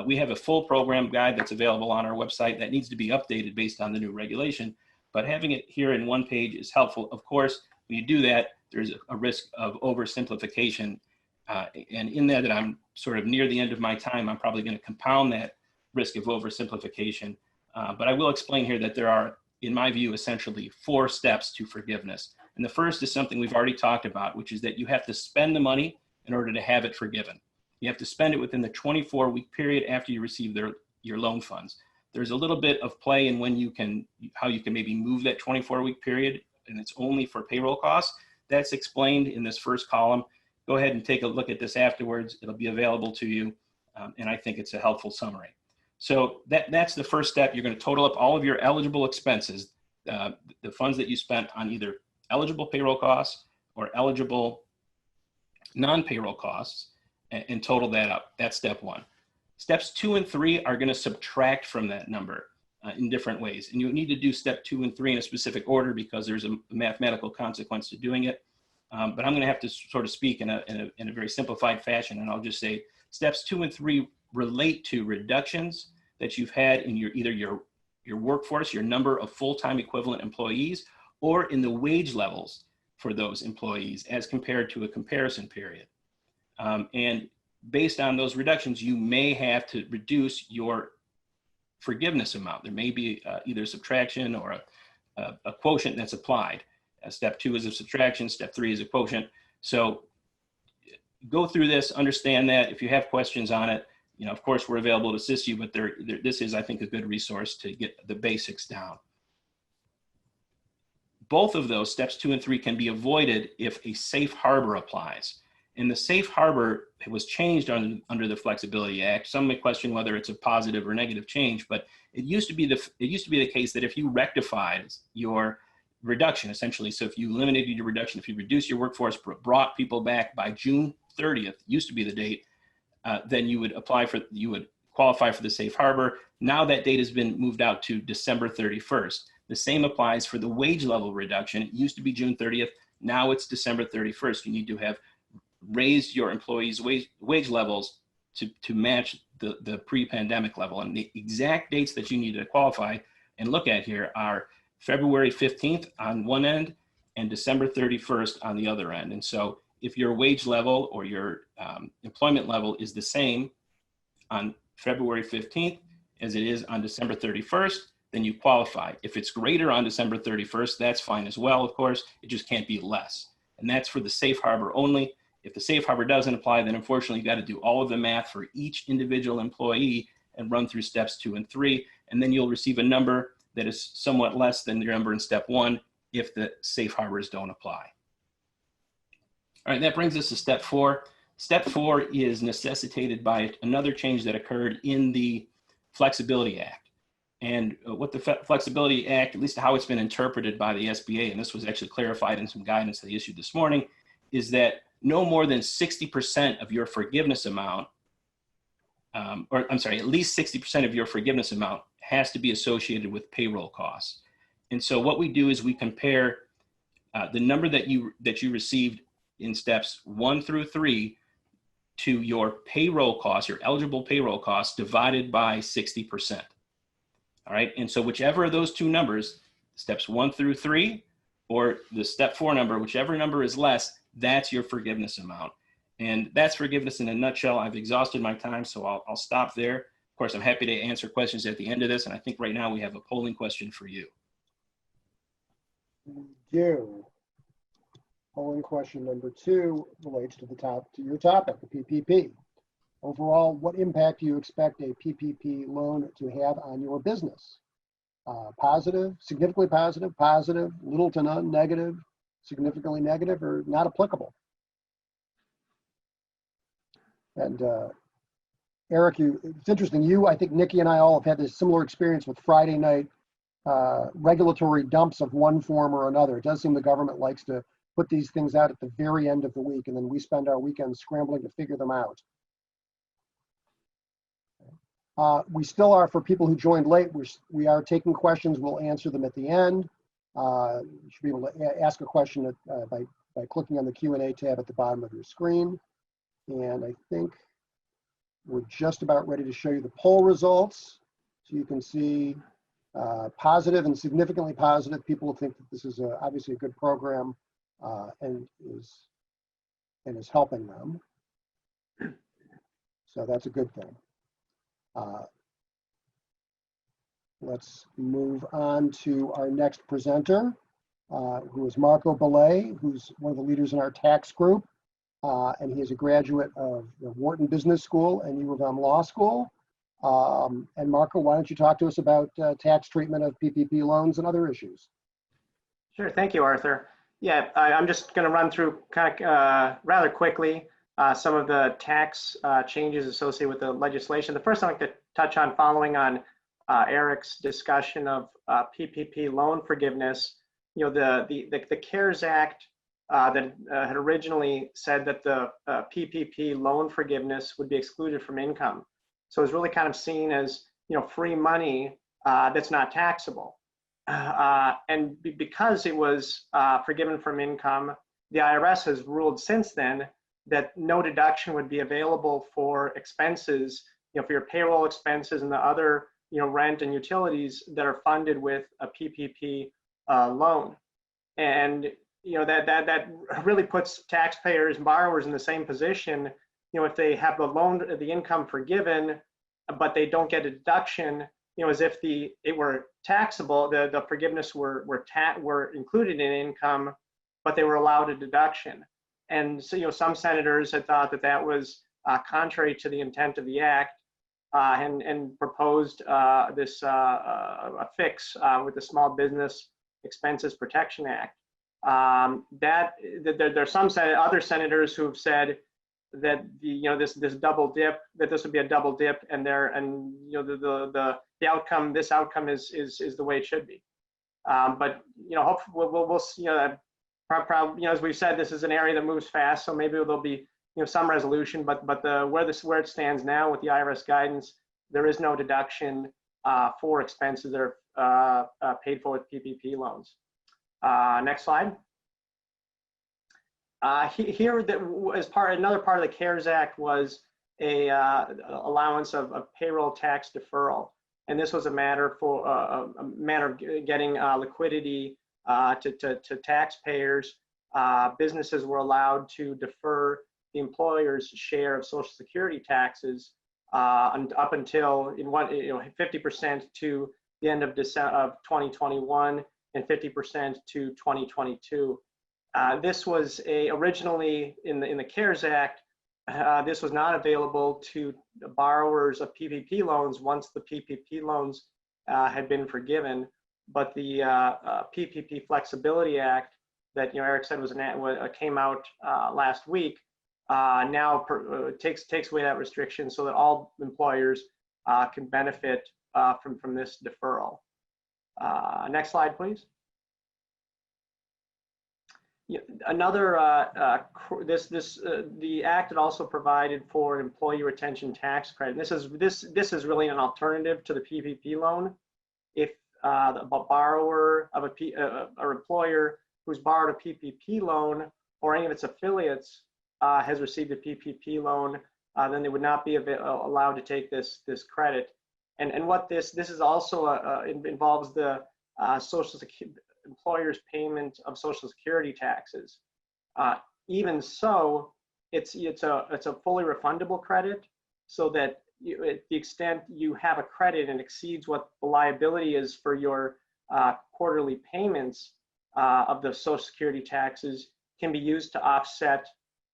We have a full program guide that's available on our website that needs to be updated based on the new regulation, but having it here in one page is helpful. Of course, when you do that, there's a risk of oversimplification. And in that I'm sort of near the end of my time, I'm probably going to compound that risk of oversimplification. But I will explain here that there are, in my view, essentially 4 steps to forgiveness. And the first is something we've already talked about, which is that you have to spend the money in order to have it forgiven. You have to spend it within the 24-week period after you receive your loan funds. There's a little bit of play in how you can maybe move that 24-week period, and it's only for payroll costs. That's explained in this first column. Go ahead and take a look at this afterwards. It'll be available to you, and I think it's a helpful summary. So that's the first step. You're going to total up all of your eligible expenses, the funds that you spent on either eligible payroll costs or eligible non-payroll costs, and total that up. That's step 1. Steps 2 and 3 are going to subtract from that number in different ways. And you need to do step 2 and 3 in a specific order because there's a mathematical consequence to doing it. But I'm going to have to sort of speak in a very simplified fashion, and I'll just say steps 2 and 3 relate to reductions that you've had in either your workforce, your number of full-time equivalent employees, or in the wage levels for those employees as compared to a comparison period. And based on those reductions, you may have to reduce your forgiveness amount. There may be either subtraction or a quotient that's applied. Step 2 is a subtraction, step 3 is a quotient. So go through this, understand that. If you have questions on it, of course, we're available to assist you, but this is, I think, a good resource to get the basics down. Both of those, steps 2 and 3, can be avoided if a safe harbor applies. And the safe harbor was changed under the Flexibility Act. Some may question whether it's a positive or negative change, but it used to be the case that if you rectified your reduction, essentially, so if you eliminated your reduction, if you reduced your workforce, brought people back by June 30th, used to be the date, then you would qualify for the safe harbor. Now that date has been moved out to December 31st. The same applies for the wage level reduction. It used to be June 30th. Now it's December 31st. You need to have raised your employees' wage levels to match the pre-pandemic level. And the exact dates that you need to qualify and look at here are February 15th on one end and December 31st on the other end. And so if your wage level or your employment level is the same on February 15th as it is on December 31st, then you qualify. If it's greater on December 31st, that's fine as well, of course. It just can't be less. And that's for the safe harbor only. If the safe harbor doesn't apply, then unfortunately you got to do all of the math for each individual employee and run through steps 2 and 3. And then you'll receive a number that is somewhat less than your number in step 1 if the safe harbors don't apply. All right, that brings us to step 4. Step 4 is necessitated by another change that occurred in the Flexibility Act. And what the Flexibility Act, at least how it's been interpreted by the SBA, and this was actually clarified in some guidance they issued this morning, is that no more than 60% of your forgiveness amount, at least 60% of your forgiveness amount has to be associated with payroll costs. And so what we do is we compare the number that you received in steps 1 through 3 to your payroll costs, your eligible payroll costs, divided by 60%. All right, and so whichever of those two numbers, steps 1 through 3, or the step 4 number, whichever number is less, that's your forgiveness amount. And that's forgiveness in a nutshell. I've exhausted my time, so I'll stop there. Of course, I'm happy to answer questions at the end of this, and I think right now we have a polling question for you. We do. Polling question number 2 relates to your topic, the PPP. Overall, what impact do you expect a PPP loan to have on your business? Positive, significantly positive, positive, little to none, negative, significantly negative, or not applicable? And Eric, it's interesting. I think Nikki and I all have had this similar experience with Friday night regulatory dumps of one form or another. It does seem the government likes to put these things out at the very end of the week, and then we spend our weekends scrambling to figure them out. We still are, for people who joined late, we are taking questions. We'll answer them at the end. You should be able to ask a question by clicking on the Q&A tab at the bottom of your screen. And I think we're just about ready to show you the poll results. So you can see positive and significantly positive. People think that this is obviously a good program and is helping them. So that's a good thing. Let's move on to our next presenter, who is Marco Belay, who's one of the leaders in our tax group, and he is a graduate of the Wharton Business School and U of M Law School. And Marco, why don't you talk to us about tax treatment of PPP loans and other issues? Sure, thank you, Arthur. Yeah, I'm just going to run through kind of rather quickly some of the tax changes associated with the legislation. The first I'd like to touch on, following on Eric's discussion of PPP loan forgiveness. The CARES Act that had originally said that the PPP loan forgiveness would be excluded from income. So it's really kind of seen as free money that's not taxable. And because it was forgiven from income, the IRS has ruled since then that no deduction would be available for expenses, for your payroll expenses and the other, rent and utilities that are funded with a PPP loan. And that really puts taxpayers and borrowers in the same position. If they have the income forgiven, but they don't get a deduction, as if it were taxable, the forgiveness were included in income, but they were allowed a deduction. And so, some senators had thought that was contrary to the intent of the act, and proposed this a fix with the Small Business Expenses Protection Act. There are some other senators who have said that this double dip, that this would be a double dip, and the outcome, this outcome is the way it should be. But hopefully we'll see. Probably, as we've said, this is an area that moves fast, so maybe there'll be some resolution. But where it stands now with the IRS guidance, there is no deduction for expenses that are paid for with PPP loans. Next slide. Here, another part of the CARES Act was a allowance of payroll tax deferral, and this was a matter of getting liquidity to taxpayers. Businesses were allowed to defer the employer's share of Social Security taxes up until 50% to the end of December of 2021 and 50% to 2022. This was originally in the CARES Act. This was not available to borrowers of PPP loans once the PPP loans had been forgiven. But the PPP Flexibility Act that Eric said came out last week now takes away that restriction, so that all employers can benefit from this deferral. Next slide, please. Another the act had also provided for an employee retention tax credit. This is really an alternative to the PPP loan. If the borrower of or employer who's borrowed a PPP loan or any of its affiliates has received a PPP loan, then they would not be allowed to take this credit. And what this is also involves the Social Security employer's payment of Social Security taxes. Even so, it's a fully refundable credit, so that at the extent you have a credit and exceeds what the liability is for your quarterly payments of the Social Security taxes, can be used to offset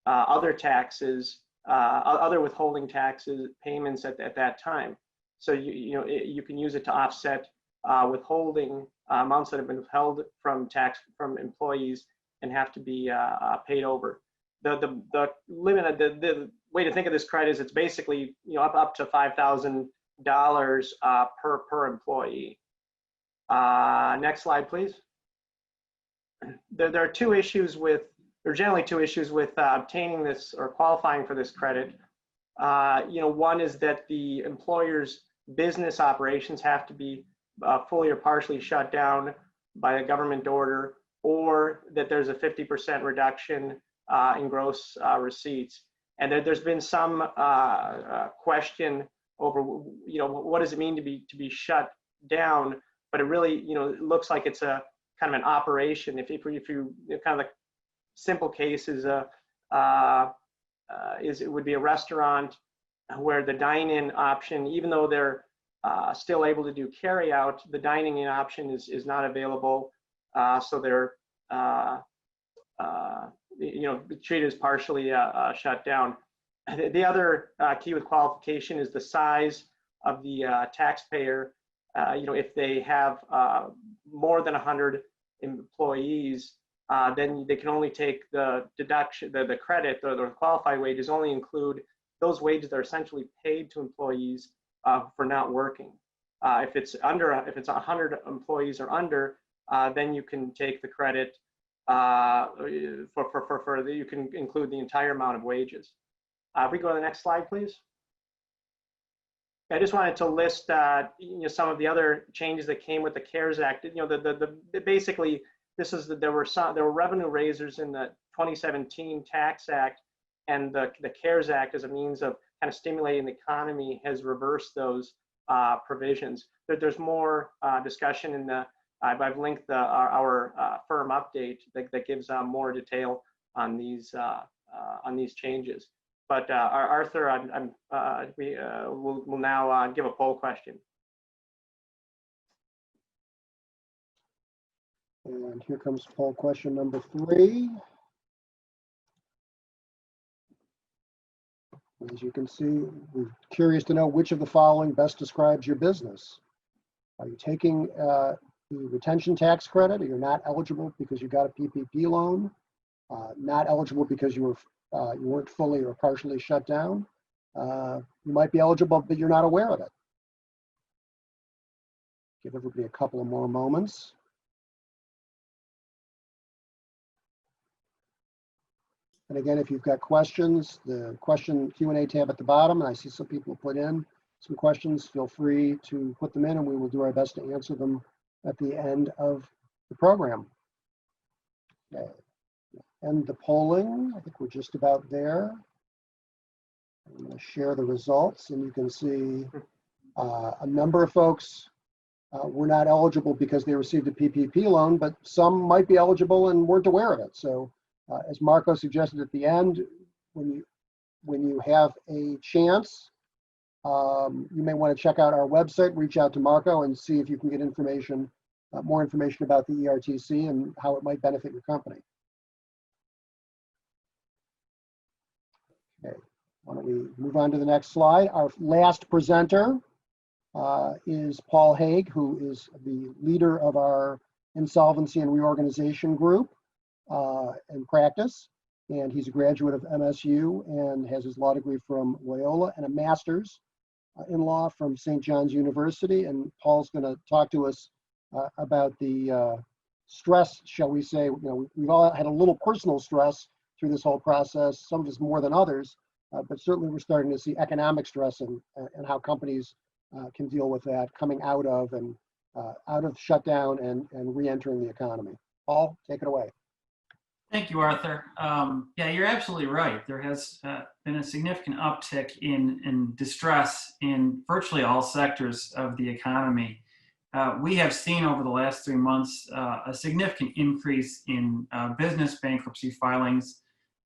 other taxes, other withholding taxes payments at that time. So you can use it to offset withholding amounts that have been withheld from employees and have to be paid over. The limit, the way to think of this credit is it's basically up to $5,000 per employee. Next slide, please. There are generally two issues with obtaining this or qualifying for this credit. One is that the employer's business operations have to be fully or partially shut down by a government order, or that there's a 50% reduction in gross receipts. And there's been some question over, what does it mean to be shut down? But it really, it looks like it's a kind of an operation. If you kind of the simple case is it would be a restaurant where the dine-in option, even though they're still able to do carry out, the dining in option is not available, so they're treated as partially shut down. The other key with qualification is the size of the taxpayer. If they have more than 100 employees, then they can only take the deduction, the credit, or the qualified wages only include those wages that are essentially paid to employees for not working. If it's 100 employees or under, then you can take the credit you can include the entire amount of wages. If we go to the next slide, please. I just wanted to list some of the other changes that came with the CARES Act. Basically, there were revenue raisers in the 2017 Tax Act, and the CARES Act, as a means of kind of stimulating the economy, has reversed those provisions. There's more discussion in the, I've linked our firm update that gives more detail on these changes. But Arthur, we'll now give a poll question. And here comes poll question number 3. As you can see, we're curious to know which of the following best describes your business. Are you taking the retention tax credit? Or you're not eligible because you got a PPP loan? Not eligible because you weren't fully or partially shut down? You might be eligible, but you're not aware of it. Give everybody a couple of more moments. And again, if you've got questions, the question Q&A tab at the bottom, and I see some people put in some questions, feel free to put them in and we will do our best to answer them at the end of the program. Okay. End the polling. I think we're just about there. I'm going to share the results and you can see a number of folks were not eligible because they received a PPP loan, but some might be eligible and weren't aware of it. So as Marco suggested at the end, when you have a chance, you may want to check out our website, reach out to Marco and see if you can get information, more information about the ERTC and how it might benefit your company. Okay, why don't we move on to the next slide? Our last presenter is Paul Haig, who is the leader of our insolvency and reorganization group in practice. And he's a graduate of MSU and has his law degree from Loyola and a master's in law from St. John's University. And Paul's going to talk to us about the stress, shall we say. You know, we've all had a little personal stress through this whole process, some of us more than others, but certainly we're starting to see economic stress and how companies can deal with that coming out of shutdown and re-entering the economy. Paul, take it away. Thank you, Arthur. Yeah, you're absolutely right. There has been a significant uptick in distress in virtually all sectors of the economy. We have seen over the last 3 months a significant increase in business bankruptcy filings,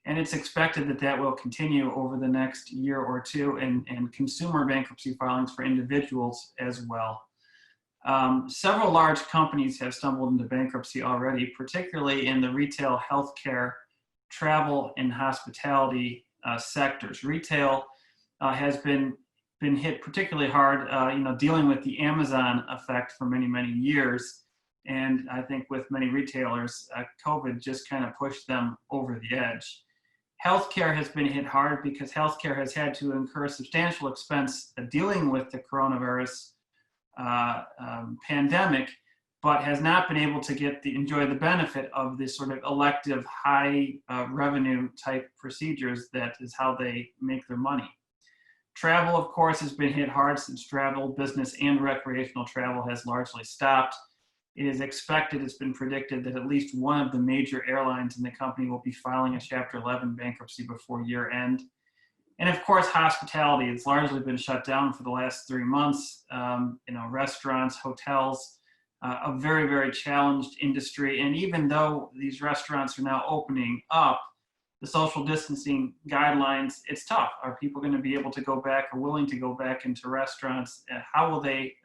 and it's expected that that will continue over the next year or two, and consumer bankruptcy filings for individuals as well. Several large companies have stumbled into bankruptcy already, particularly in the retail, healthcare, travel, and hospitality sectors. Retail has been hit particularly hard, dealing with the Amazon effect for many, many years. And I think with many retailers, COVID just kind of pushed them over the edge. Healthcare has been hit hard because healthcare has had to incur substantial expense dealing with the coronavirus pandemic, but has not been able to enjoy the benefit of this sort of elective high revenue type procedures. That is how they make their money. Travel, of course, has been hit hard since travel, business, and recreational travel has largely stopped. It is expected, it's been predicted that at least one of the major airlines in the company will be filing a Chapter 11 bankruptcy before year end. And of course, hospitality, it's largely been shut down for the last 3 months. Restaurants, hotels, a very, very challenged industry. And even though these restaurants are now opening up, the social distancing guidelines, it's tough. Are people going to be able to go back or willing to go back into restaurants? How will they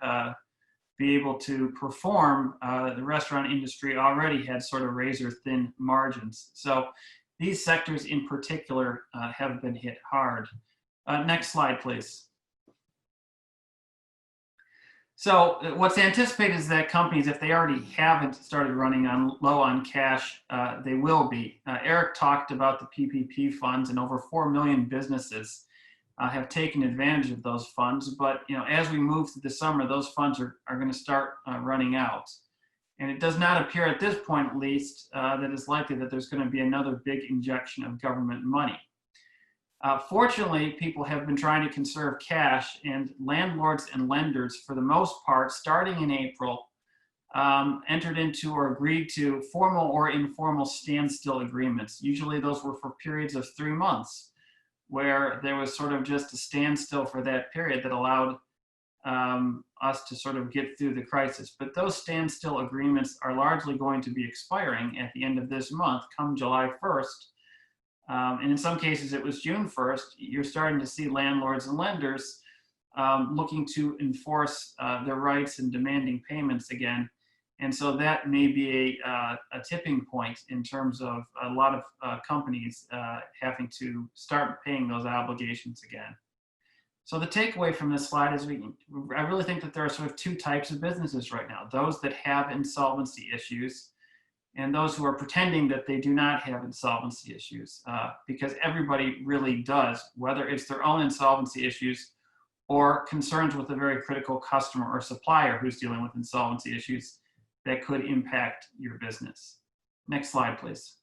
be able to perform? The restaurant industry already had sort of razor thin margins. So these sectors in particular have been hit hard. Next slide, please. So what's anticipated is that companies, if they already haven't started running low on cash, they will be. Eric talked about the PPP funds, and over 4 million businesses have taken advantage of those funds. But as we move through the summer, those funds are going to start running out. And it does not appear at this point, at least, that it's likely that there's going to be another big injection of government money. Fortunately, people have been trying to conserve cash, and landlords and lenders, for the most part, starting in April, entered into or agreed to formal or informal standstill agreements. Usually those were for periods of 3 months, where there was sort of just a standstill for that period that allowed us to sort of get through the crisis. But those standstill agreements are largely going to be expiring at the end of this month, come July 1st. And in some cases, it was June 1st. You're starting to see landlords and lenders looking to enforce their rights and demanding payments again. And so that may be a tipping point in terms of a lot of companies having to start paying those obligations again. So the takeaway from this slide is I really think that there are sort of two types of businesses right now: those that have insolvency issues and those who are pretending that they do not have insolvency issues, because everybody really does, whether it's their own insolvency issues or concerns with a very critical customer or supplier who's dealing with insolvency issues that could impact your business. Next slide, please.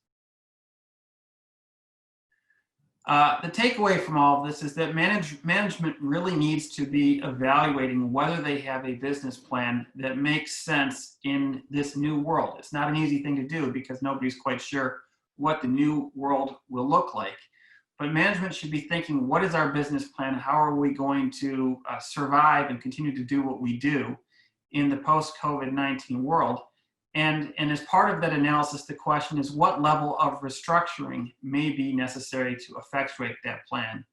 The takeaway from all of this is that management really needs to be evaluating whether they have a business plan that makes sense in this new world. It's not an easy thing to do because nobody's quite sure what the new world will look like. But management should be thinking, what is our business plan? How are we going to survive and continue to do what we do in the post-COVID-19 world? And as part of that analysis, the question is, what level of restructuring may be necessary to effectuate that plan?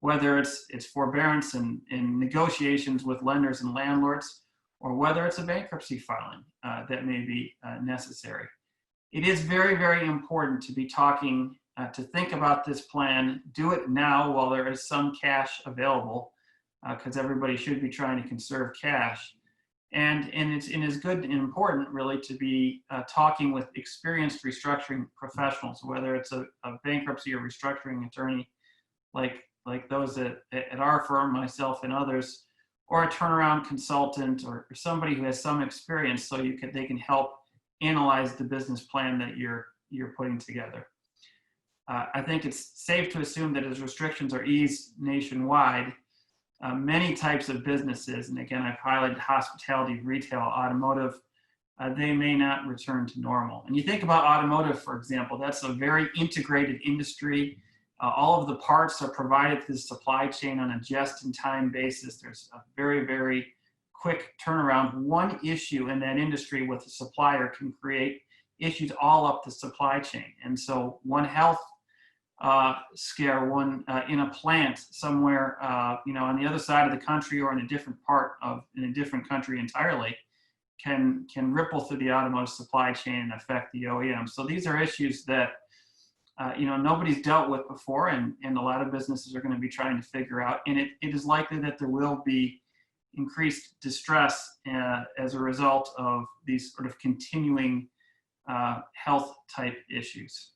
Whether it's forbearance and negotiations with lenders and landlords, or whether it's a bankruptcy filing that may be necessary. It is very, very important to be talking, to think about this plan, do it now while there is some cash available, because everybody should be trying to conserve cash. And it is good and important, really, to be talking with experienced restructuring professionals, whether it's a bankruptcy or restructuring attorney like those at our firm, myself and others, or a turnaround consultant or somebody who has some experience, so they can help analyze the business plan that you're putting together. I think it's safe to assume that as restrictions are eased nationwide, many types of businesses, and again, I've highlighted hospitality, retail, automotive, they may not return to normal. And you think about automotive, for example, that's a very integrated industry. All of the parts are provided to the supply chain on a just-in-time basis. There's a very, very quick turnaround. One issue in that industry with a supplier can create issues all up the supply chain. And so one health scare, one in a plant somewhere, on the other side of the country or in a different country entirely, can ripple through the automotive supply chain and affect the OEM. So these are issues that nobody's dealt with before, and a lot of businesses are going to be trying to figure out. And it is likely that there will be increased distress as a result of these sort of continuing health type issues.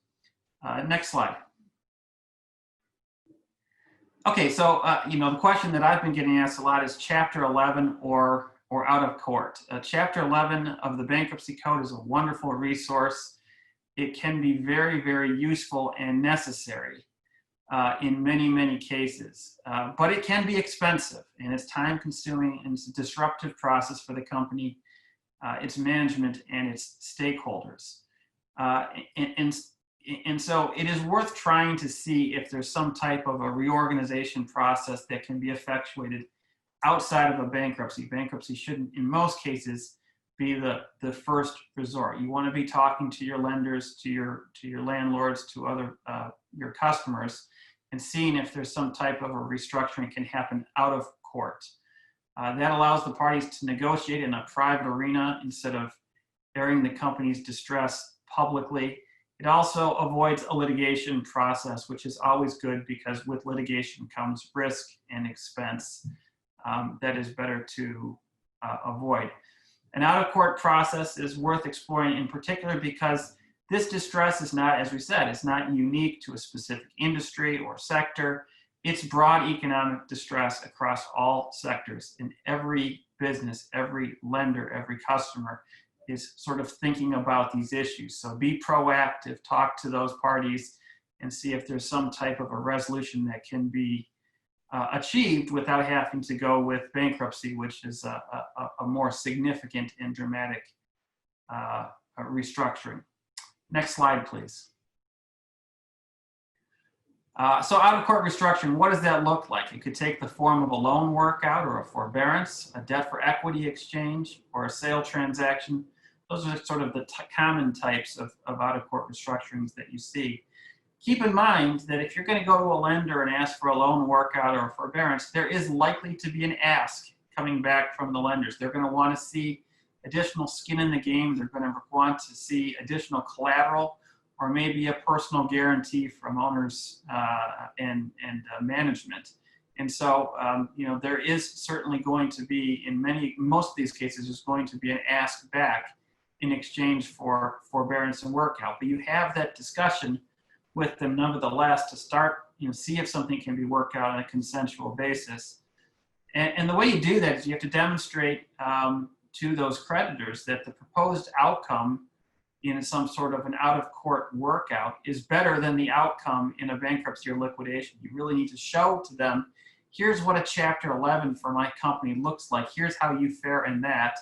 Next slide. Okay, so the question that I've been getting asked a lot is Chapter 11 or out of court. Chapter 11 of the Bankruptcy Code is a wonderful resource. It can be very, very useful and necessary in many, many cases, but it can be expensive, and it's time consuming, and it's a disruptive process for the company, its management, and its stakeholders. And so it is worth trying to see if there's some type of a reorganization process that can be effectuated outside of a bankruptcy. Bankruptcy shouldn't, in most cases, be the first resort. You want to be talking to your lenders, to your landlords, to other your customers, and seeing if there's some type of a restructuring can happen out of court. That allows the parties to negotiate in a private arena instead of airing the company's distress publicly. It also avoids a litigation process, which is always good because with litigation comes risk and expense that is better to avoid. An out-of-court process is worth exploring in particular because this distress is not, as we said, it's not unique to a specific industry or sector. It's broad economic distress across all sectors, and every business, every lender, every customer is sort of thinking about these issues. So be proactive, talk to those parties, and see if there's some type of a resolution that can be achieved without having to go with bankruptcy, which is a more significant and dramatic restructuring. Next slide, please. So out-of-court restructuring, what does that look like? It could take the form of a loan workout or a forbearance, a debt for equity exchange, or a sale transaction. Those are sort of the common types of out-of-court restructurings that you see. Keep in mind that if you're going to go to a lender and ask for a loan workout or a forbearance, there is likely to be an ask coming back from the lenders. They're going to want to see additional skin in the game. They're going to want to see additional collateral, or maybe a personal guarantee from owners and management. And so, you know, there is certainly going to be, in most of these cases, there's going to be an ask back in exchange for forbearance and workout. But you have that discussion with them nevertheless to start, you know, see if something can be worked out on a consensual basis. And the way you do that is you have to demonstrate to those creditors that the proposed outcome in some sort of an out-of-court workout is better than the outcome in a bankruptcy or liquidation. You really need to show to them, here's what a Chapter 11 for my company looks like. Here's how you fare in that.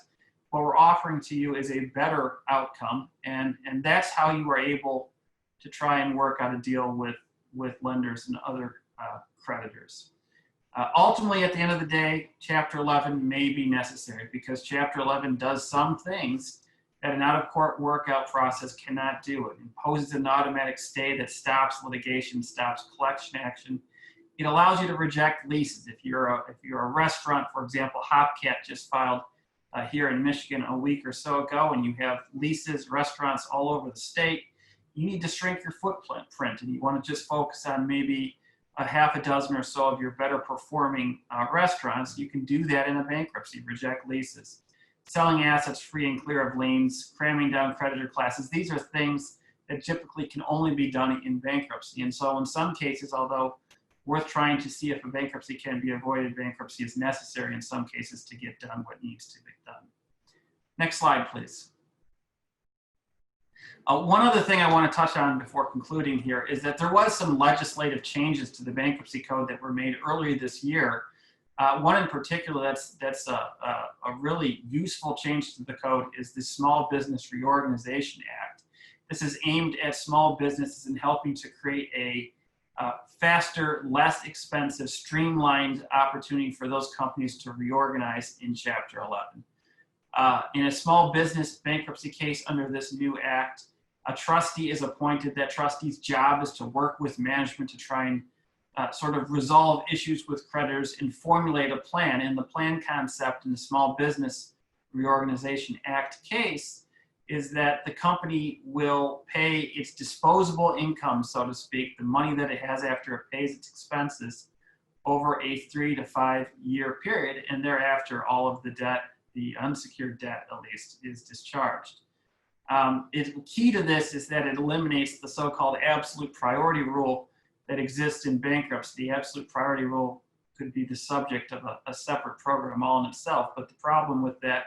What we're offering to you is a better outcome, and that's how you are able to try and work out a deal with lenders and other creditors. Ultimately, at the end of the day, Chapter 11 may be necessary because Chapter 11 does some things that an out-of-court workout process cannot do. It imposes an automatic stay that stops litigation, stops collection action. It allows you to reject leases. If you're a restaurant, for example, Hopcat just filed here in Michigan a week or so ago, and you have leases, restaurants all over the state, you need to shrink your footprint, and you want to just focus on maybe a half a dozen or so of your better performing restaurants. You can do that in a bankruptcy, reject leases. Selling assets free and clear of liens, cramming down creditor classes. These are things that typically can only be done in bankruptcy. And so in some cases, although worth trying to see if a bankruptcy can be avoided, bankruptcy is necessary in some cases to get done what needs to be done. Next slide, please. One other thing I want to touch on before concluding here is that there was some legislative changes to the bankruptcy code that were made earlier this year. One in particular that's a really useful change to the code is the Small Business Reorganization Act. This is aimed at small businesses and helping to create a faster, less expensive, streamlined opportunity for those companies to reorganize in Chapter 11. In a small business bankruptcy case under this new act, a trustee is appointed. That trustee's job is to work with management to try and sort of resolve issues with creditors and formulate a plan. And the plan concept in the Small Business Reorganization Act case is that the company will pay its disposable income, so to speak, the money that it has after it pays its expenses, over a 3 to 5 year period, and thereafter all of the debt, the unsecured debt at least, is discharged. Key to this is that it eliminates the so-called absolute priority rule that exists in bankruptcy. The absolute priority rule could be the subject of a separate program all in itself, but the problem with that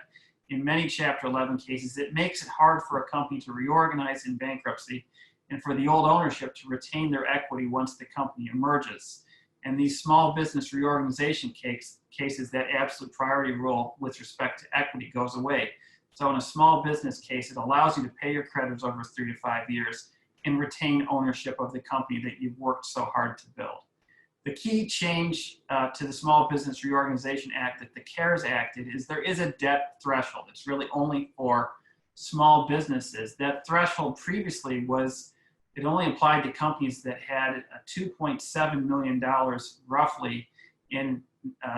in many Chapter 11 cases, it makes it hard for a company to reorganize in bankruptcy and for the old ownership to retain their equity once the company emerges. And these small business reorganization cases, that absolute priority rule with respect to equity goes away. So in a small business case, it allows you to pay your creditors over 3 to 5 years and retain ownership of the company that you've worked so hard to build. The key change to the Small Business Reorganization Act that the CARES Act did is there is a debt threshold. It's really only for small businesses. That threshold previously was, it only applied to companies that had $2.7 million roughly in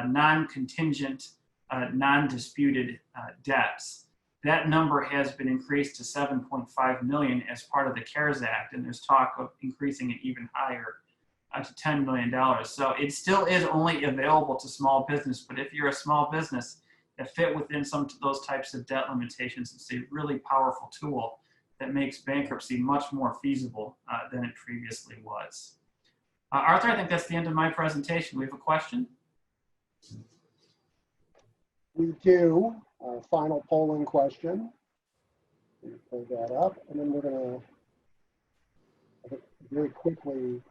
non-contingent, non-disputed debts. That number has been increased to 7.5 million as part of the CARES Act, and there's talk of increasing it even higher to $10 million. So it still is only available to small business, but if you're a small business that fit within some of those types of debt limitations, it's a really powerful tool that makes bankruptcy much more feasible than it previously was. Arthur, I think that's the end of my presentation. We have a question? We do. Our final polling question. Pull that up, and then we're going to very quickly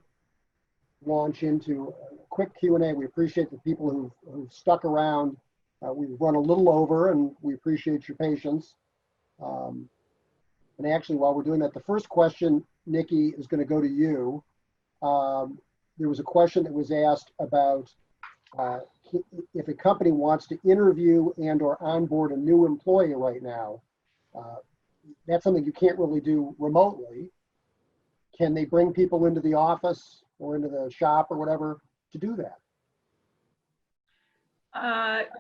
launch into a quick Q&A. We appreciate the people who've stuck around. We've run a little over, and we appreciate your patience. And actually, while we're doing that, the first question, Nikki, is going to go to you. there was a question that was asked about if a company wants to interview and or onboard a new employee right now, that's something you can't really do remotely. Can they bring people into the office or into the shop or whatever to do that?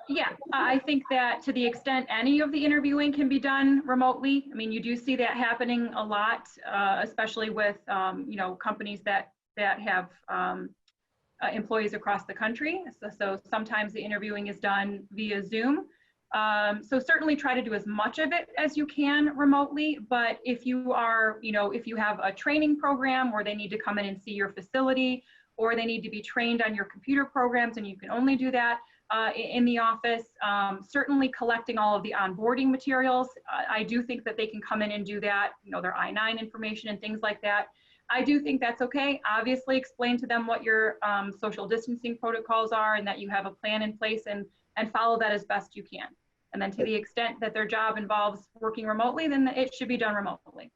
Yeah, I think that to the extent any of the interviewing can be done remotely. I mean, you do see that happening a lot, especially with you know, companies that have employees across the country. So sometimes the interviewing is done via Zoom. So certainly try to do as much of it as you can remotely. But if you are, you know, if you have a training program where they need to come in and see your facility, or they need to be trained on your computer programs, and you can only do that in the office, certainly collecting all of the onboarding materials. I do think that they can come in and do that, you know, their I-9 information and things like that. I do think that's okay. Obviously explain to them what your social distancing protocols are and that you have a plan in place, and follow that as best you can. And then to the extent that their job involves working remotely, then it should be done remotely.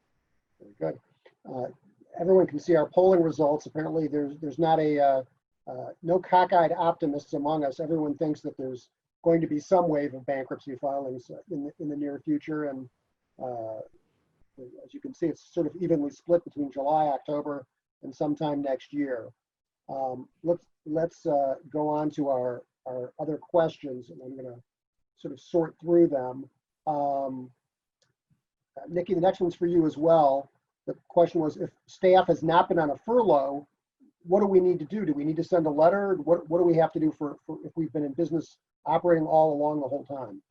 Very good. Everyone can see our polling results. Apparently there's not no cockeyed optimists among us. Everyone thinks that there's going to be some wave of bankruptcy filings in the near future. And as you can see, it's sort of evenly split between July, October, and sometime next year. Let's go on to our other questions, and I'm going to sort of sort through them. Nikki, the next one's for you as well. The question was, if staff has not been on a furlough, what do we need to do? Do we need to send a letter? What do we have to do for if we've been in business operating all along the whole time?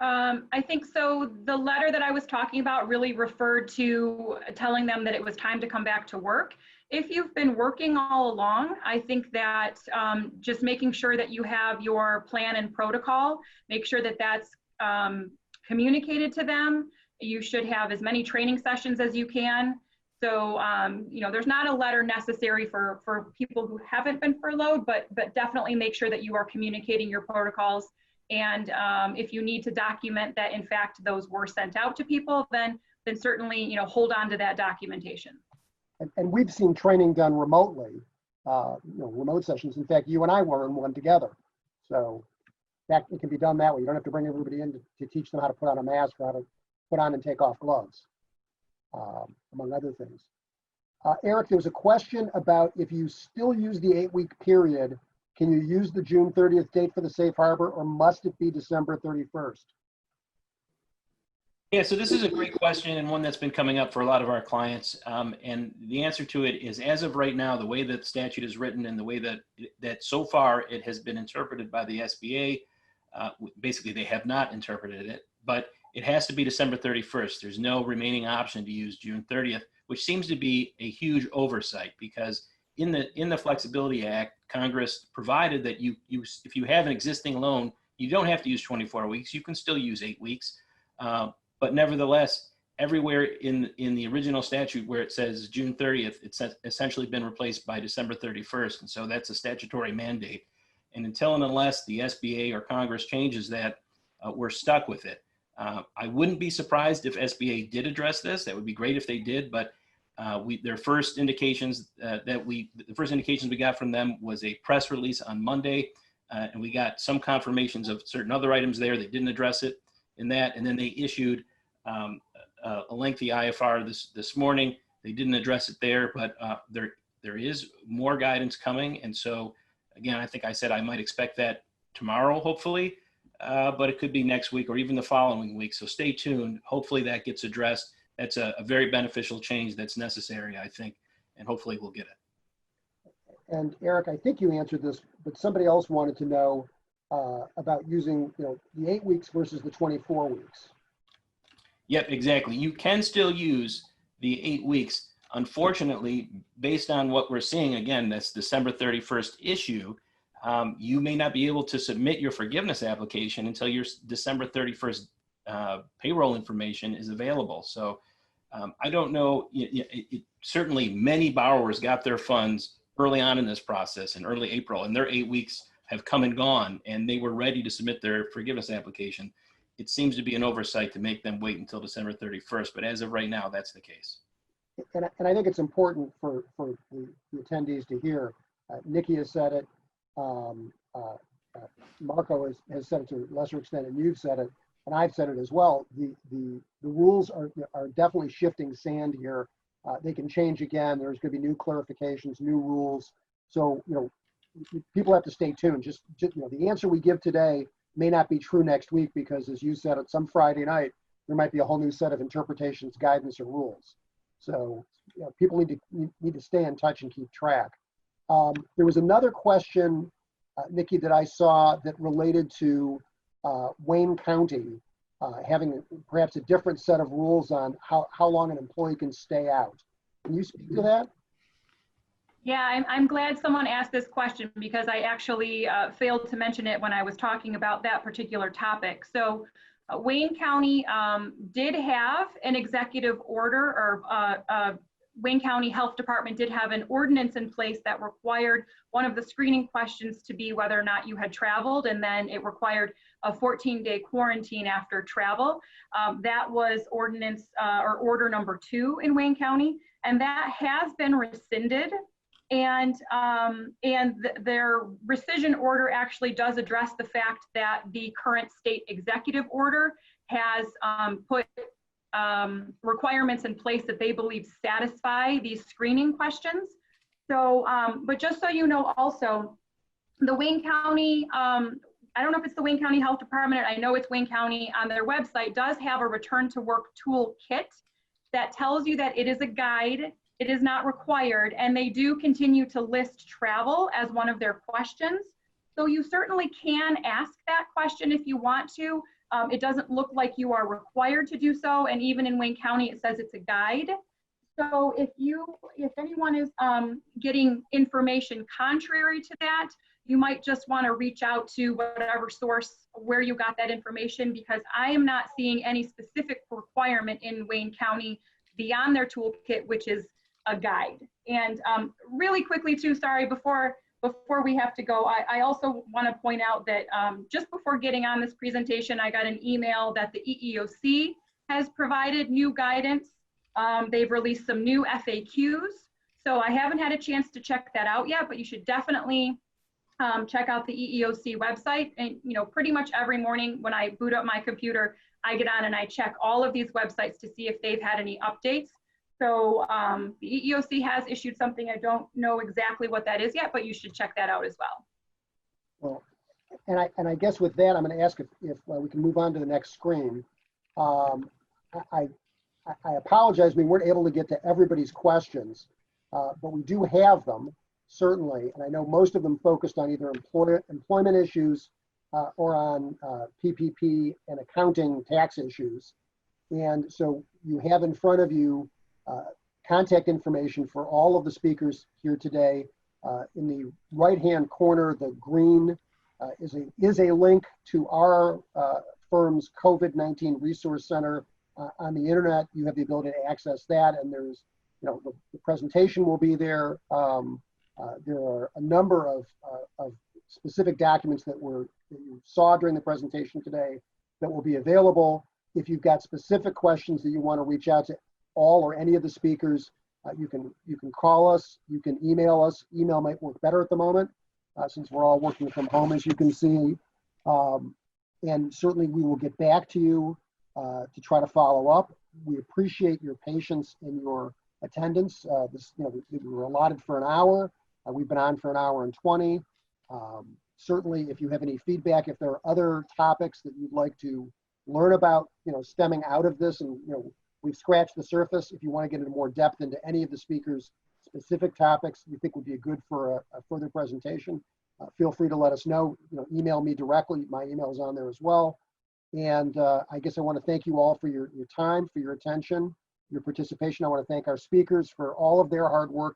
I think so. The letter that I was talking about really referred to telling them that it was time to come back to work. If you've been working all along, I think that just making sure that you have your plan and protocol, make sure that that's communicated to them. You should have as many training sessions as you can. So, you know, there's not a letter necessary for people who haven't been furloughed, but definitely make sure that you are communicating your protocols. And if you need to document that, in fact, those were sent out to people, then certainly, you know, hold on to that documentation. And we've seen training done remotely, you know, remote sessions. In fact, you and I were in one together. So that it can be done that way. You don't have to bring everybody in to teach them how to put on a mask or how to put on and take off gloves, among other things. Eric, there was a question about if you still use the 8-week period, can you use the June 30th date for the safe harbor, or must it be December 31st? Yeah, so this is a great question and one that's been coming up for a lot of our clients. And the answer to it is, as of right now, the way that the statute is written and the way that so far it has been interpreted by the SBA, basically they have not interpreted it, but it has to be December 31st. There's no remaining option to use June 30th, which seems to be a huge oversight, because in the Flexibility Act, Congress provided that if you have an existing loan, you don't have to use 24 weeks. You can still use 8 weeks. But nevertheless, everywhere in the original statute where it says June 30th, it's essentially been replaced by December 31st. And so that's a statutory mandate. And until and unless the SBA or Congress changes that, we're stuck with it. I wouldn't be surprised if SBA did address this. That would be great if they did, but the first indications we got from them was a press release on Monday, and we got some confirmations of certain other items there. They didn't address it in that, and then they issued a lengthy IFR this morning. They didn't address it there, but there is more guidance coming, and so again, I think I said I might expect that tomorrow, hopefully, but it could be next week or even the following week. So stay tuned. Hopefully that gets addressed. That's a very beneficial change that's necessary, I think, and hopefully we'll get it. And Eric, I think you answered this, but somebody else wanted to know about using, you know, the 8 weeks versus the 24 weeks. Yep, exactly. You can still use the 8 weeks. Unfortunately, based on what we're seeing, again, that's December 31st issue, you may not be able to submit your forgiveness application until your December 31st payroll information is available. So I don't know, certainly many borrowers got their funds early on in this process in early April, and their 8 weeks have come and gone, and they were ready to submit their forgiveness application. It seems to be an oversight to make them wait until December 31st, but as of right now, that's the case. and I think it's important for the attendees to hear. Nikki has said it. Marco has said it to a lesser extent, and you've said it, and I've said it as well. The rules are definitely shifting sand here. They can change again. There's going to be new clarifications, new rules. So, people have to stay tuned. Just the answer we give today may not be true next week because, as you said, at some Friday night, there might be a whole new set of interpretations, guidance, or rules. So, people need to stay in touch and keep track. There was another question, Nikki, that I saw that related to Wayne County having perhaps a different set of rules on how long an employee can stay out. Can you speak to that? Yeah, I'm glad someone asked this question because I actually failed to mention it when I was talking about that particular topic. So Wayne County did have an executive order, or Wayne County Health Department did have an ordinance in place that required one of the screening questions to be whether or not you had traveled, and then it required a 14-day quarantine after travel. That was ordinance or order number 2 in Wayne County, and that has been rescinded. And their rescission order actually does address the fact that the current state executive order has put requirements in place that they believe satisfy these screening questions. So, but just so you know also, the Wayne County, I don't know if it's the Wayne County Health Department, I know it's Wayne County, on their website does have a return to work toolkit that tells you that it is a guide. It is not required, and they do continue to list travel as one of their questions. So you certainly can ask that question if you want to. It doesn't look like you are required to do so, and even in Wayne County, it says it's a guide. So if anyone is getting information contrary to that, you might just want to reach out to whatever source where you got that information, because I am not seeing any specific requirement in Wayne County beyond their toolkit, which is a guide. And really quickly too, sorry, before we have to go, I also want to point out that just before getting on this presentation, I got an email that the EEOC has provided new guidance. They've released some new FAQs. So I haven't had a chance to check that out yet, but you should definitely check out the EEOC website. And pretty much every morning when I boot up my computer, I get on and I check all of these websites to see if they've had any updates. So the EEOC has issued something. I don't know exactly what that is yet, but you should check that out as well. Well, and I guess with that, I'm going to ask if we can move on to the next screen. I apologize, we weren't able to get to everybody's questions, but we do have them, certainly. And I know most of them focused on either employment issues or on PPP and accounting tax issues. And so you have in front of you contact information for all of the speakers here today. In the right-hand corner, the green is a link to our firm's COVID-19 Resource Center on the internet. You have the ability to access that, and there's, the presentation will be there. There are a number of specific documents that you saw during the presentation today that will be available. If you've got specific questions that you want to reach out to all or any of the speakers, you can call us, you can email us. Email might work better at the moment since we're all working from home, as you can see. And certainly we will get back to you to try to follow up. We appreciate your patience and your attendance. We were allotted for an hour. We've been on for an hour and 20. Certainly, if you have any feedback, if there are other topics that you'd like to learn about, stemming out of this, and we've scratched the surface. If you want to get into more depth into any of the speakers' specific topics you think would be good for a further presentation, feel free to let us know. Email me directly. My email is on there as well. And I guess I want to thank you all for your time, for your attention, your participation. I want to thank our speakers for all of their hard work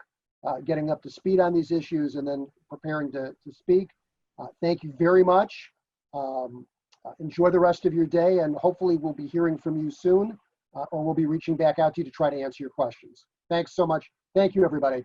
getting up to speed on these issues and then preparing to speak. Thank you very much. Enjoy the rest of your day, and hopefully we'll be hearing from you soon, or we'll be reaching back out to you to try to answer your questions. Thanks so much. Thank you, everybody.